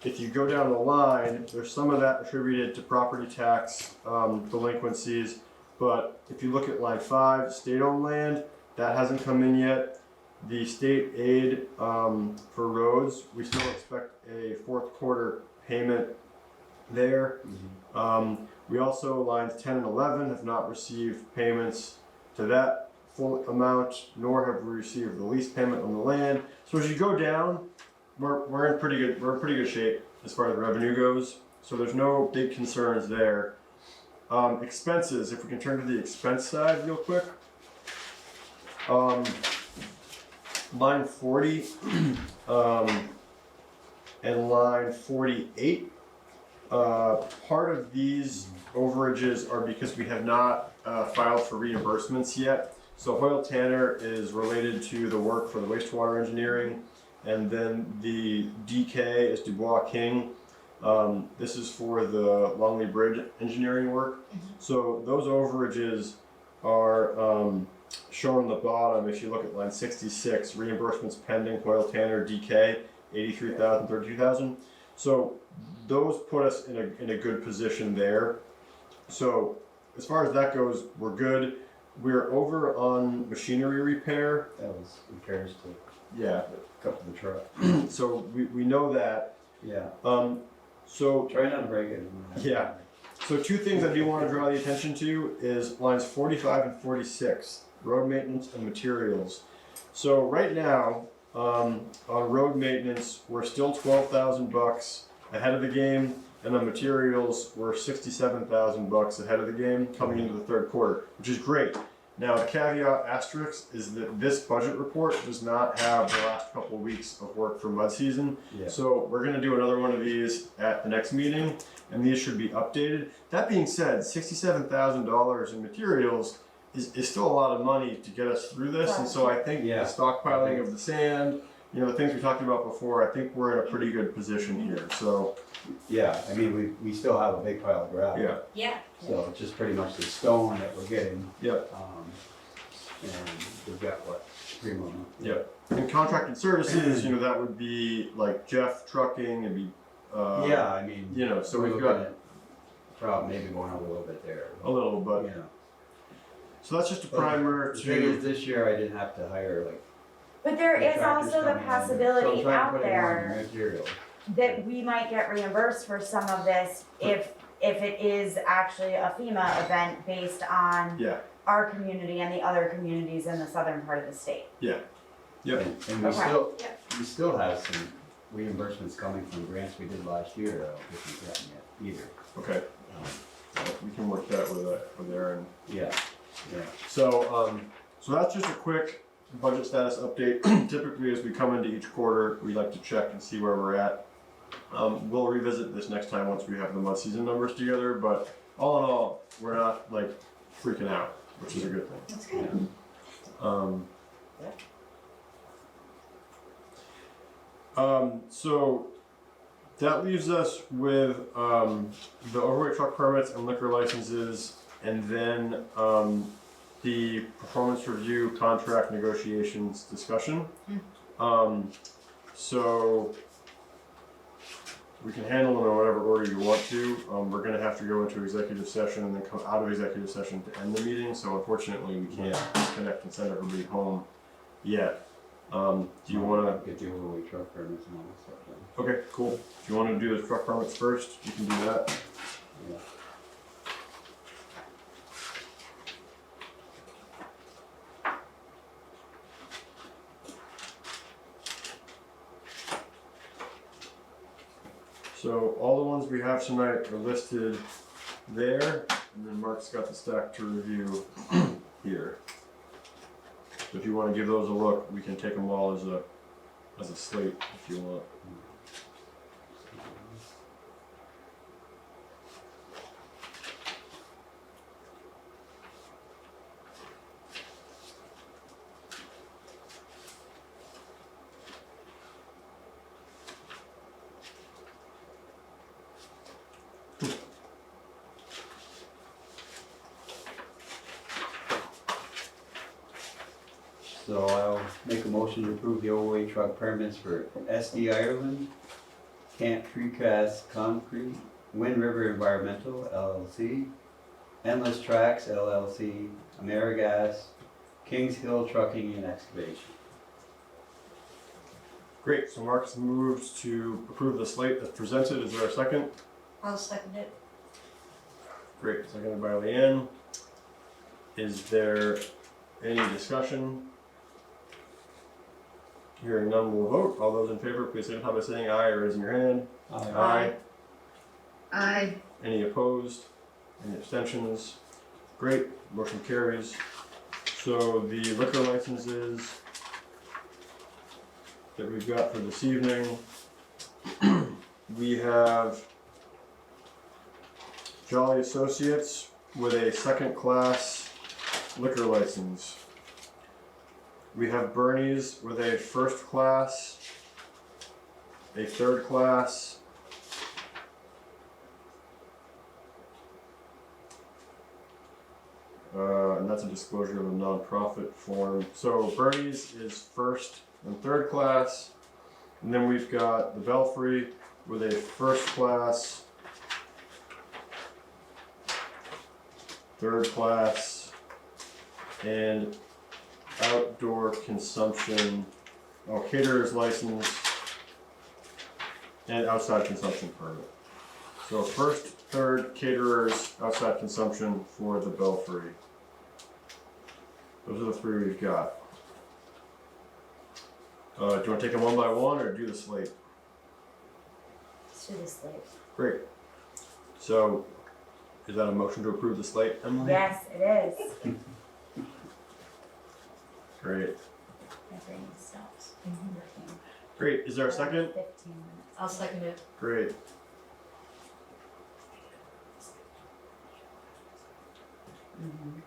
If you go down the line, there's some of that attributed to property tax delinquencies, but if you look at line 5, state-owned land, that hasn't come in yet. The state aid for roads, we still expect a fourth quarter payment there. We also, lines 10 and 11 have not received payments to that full amount, nor have we received the lease payment on the land. So as you go down, we're in pretty good shape as far as revenue goes. So there's no big concerns there. Expenses, if we can turn to the expense side real quick. Line 40 and line 48. Part of these overages are because we have not filed for reimbursements yet. So Hoyle Tanner is related to the work for the wastewater engineering, and then the DK is Dubois King. This is for the Longley Bridge engineering work. So those overages are shown on the bottom. If you look at line 66, reimbursements pending, Hoyle Tanner, DK, 83,000, 32,000. So those put us in a good position there. So as far as that goes, we're good. We're over on machinery repair. That was repairs to Yeah. a couple of the trucks. So we know that. Yeah, So try not to break it. Yeah. So two things I do want to draw the attention to is lines 45 and 46, road maintenance and materials. So right now, on road maintenance, we're still $12,000 ahead of the game, and on materials, we're $67,000 ahead of the game coming into the third quarter, which is great. Now, the caveat asterisk is that this budget report does not have the last couple of weeks of work for mud season. Yeah. So we're gonna do another one of these at the next meeting, and these should be updated. That being said, $67,000 in materials is still a lot of money to get us through this, and so I think Yeah. the stockpiling of the sand, you know, the things we talked about before, I think we're in a pretty good position here, so, Yeah, I mean, we still have a big pile of gravel. yeah. Yeah. So it's just pretty much the stone that we're getting. Yep. And we've got what, 3 more months? Yep. And contracted services, you know, that would be like Jeff Trucking and be, Yeah, I mean. you know, so we're we've looking got at Probably maybe going up a little bit there. a little, but, Yeah. so that's just a primer The thing is, to, this year I didn't have to hire like. But there is contractors also the coming in. So I'm possibility trying to out put it there on material. that we might get reimbursed for some of this if it is actually a FEMA event based on yeah, our community and the other communities in the southern part of the state. yep. And we Okay. still have some reimbursements coming from grants we did last year that I don't think we've gotten yet either. Okay, we can work that with Aaron. Yeah, yeah. So, so that's just a quick budget status update. Typically, as we come into each quarter, we like to check and see where we're at. We'll revisit this next time once we have the mud season numbers together, but all in all, we're not like freaking out, which is a good thing. That's good. So that leaves us with the overweight truck permits and liquor licenses, and then the performance review contract negotiations discussion. So we can handle them in whatever order you want to. We're going to have to go into executive session and then come out of executive session to end the meeting. So unfortunately, we can't disconnect and send everybody home yet. Do you want to? Get the overweight truck permits and all that stuff then. Okay, cool. If you want to do the truck permits first, you can do that. Yeah. So all the ones we have tonight are listed there, and then Mark's got the stack to review here. So if you want to give those a look, we can take them all as a slate if you want. So I'll make a motion to approve the overweight truck permits for SD Ireland, Camp Precast Concrete, Wind River Environmental LLC, Endless Tracks LLC, Amerigas, Kings Hill Trucking and Excavation. Great, so Mark's moved to approve the slate as presented. Is there a second? I'll second it. Great, seconded by Leanne. Is there any discussion? Hearing none, we'll vote. All those in favor, please signify by saying aye or raising your hand. Aye. Aye. Any opposed? Any abstentions? Great, motion carries. So the liquor licenses that we've got for this evening, we have Jolly Associates with a second class liquor license. We have Bernie's with a first class, a third class, and that's a disclosure of a nonprofit form. So Bernie's is first and third class, and then we've got the Belfry with a first class, third class, and outdoor consumption, caterer's license, and outside consumption permit. So first, third, caterers, outside consumption for the Belfry. Those are the three we've got. Do you want to take them one by one or do the slate? Let's do the slate. Great. So, is that a motion to approve the slate, Emily? Yes, it is. Great. My brain stops Mm-hmm. working. Great. Is there a second? 15 minutes. I'll second it. Great.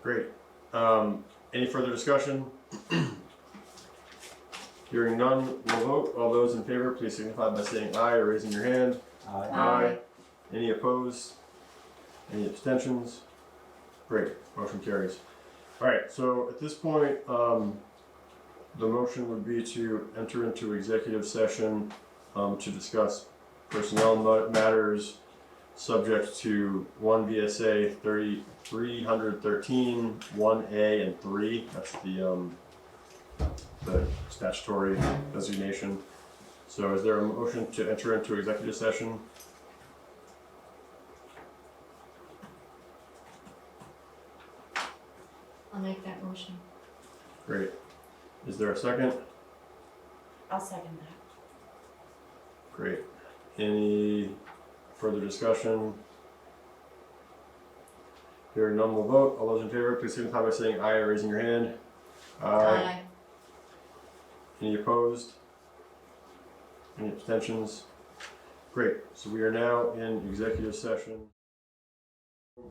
Great. Any further discussion? Hearing none, we'll vote. All those in favor, please signify by saying aye or raising your hand. Aye. Any opposed? Any abstentions? Great, motion carries. All right, so at this point, the motion would be to enter into executive session to discuss personnel matters subject to 1 VSA 313, 1A and 3. That's the statutory designation. So is there a motion to enter into executive session? I'll make that motion. Great. Is there a second? I'll second that. Great. Any further discussion? Hearing none, we'll vote. All those in favor, please signify by saying aye or raising your hand. Aye. Any opposed? Any abstentions? Great. So we are now in executive session.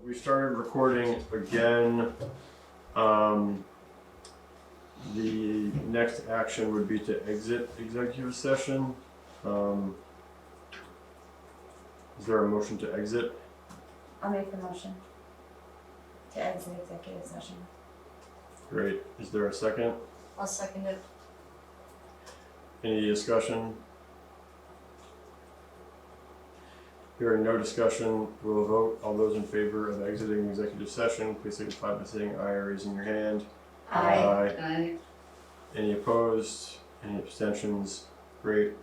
We started recording again. The next action would be to exit executive session. Is there a motion to exit? I'll make the motion to exit executive session. Great. Is there a second? I'll second it. Any discussion? Hearing no discussion, we'll vote. All those in favor of exiting executive session, please signify by saying aye or raising your hand. Aye. Any opposed? Any abstentions? Great.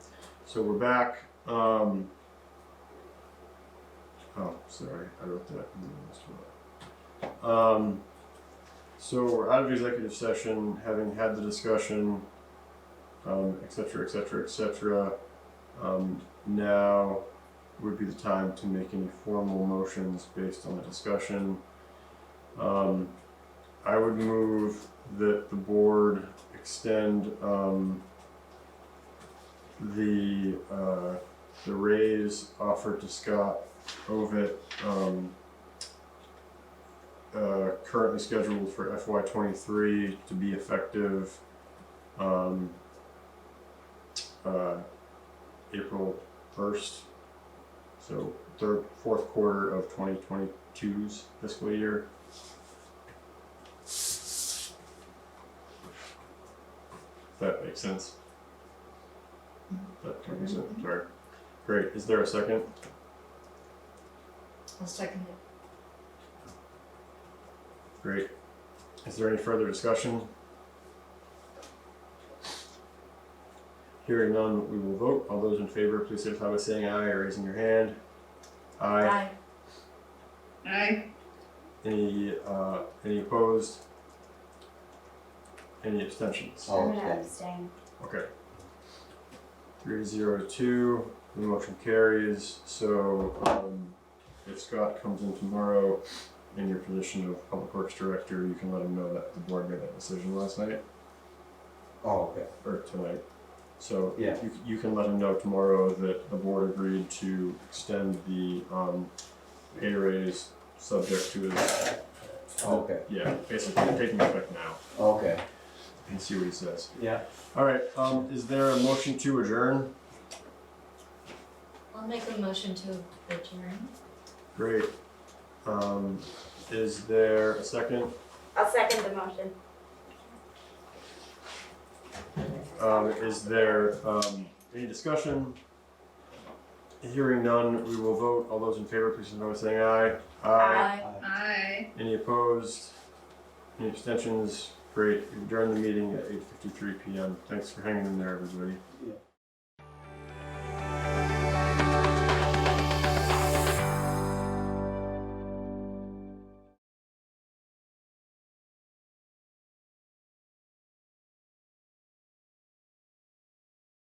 So we're back. Oh, sorry, I wrote that in the last one. So we're out of executive session, having had the discussion, et cetera, et cetera, et cetera. Now would be the time to make any formal motions based on the discussion. I would move that the board extend the raise offered to Scott Ovitt, currently scheduled for FY23 to be effective April 1st, so fourth quarter of 2022's fiscal year. If that makes sense. That makes sense. Sorry. Great. Is there a second? I'll second it. Great. Is there any further discussion? Hearing none, we will vote. All those in favor, please signify by saying aye or raising your hand. Aye. Aye. Any opposed? Any abstentions? Oh, I'm gonna okay. abstain. Okay. 3-0-2, the motion carries. So if Scott comes in tomorrow in your position of Public Works Director, you can let him know that the board made that decision last night Oh, okay. or tonight. So Yeah. you can let him know tomorrow that the board agreed to extend the pay raise subject to his, Okay. yeah, basically taking effect now, Okay. and see what he says. Yeah. All right, is there a motion to adjourn? I'll make a motion to adjourn. Great. Is there a second? I'll second the motion. Is there any discussion? Hearing none, we will vote. All those in favor, please signify by saying aye. Aye. Any opposed? Any abstentions? Great. We adjourn the meeting at 8:53 p.m. Thanks for hanging in there, everybody. Yeah.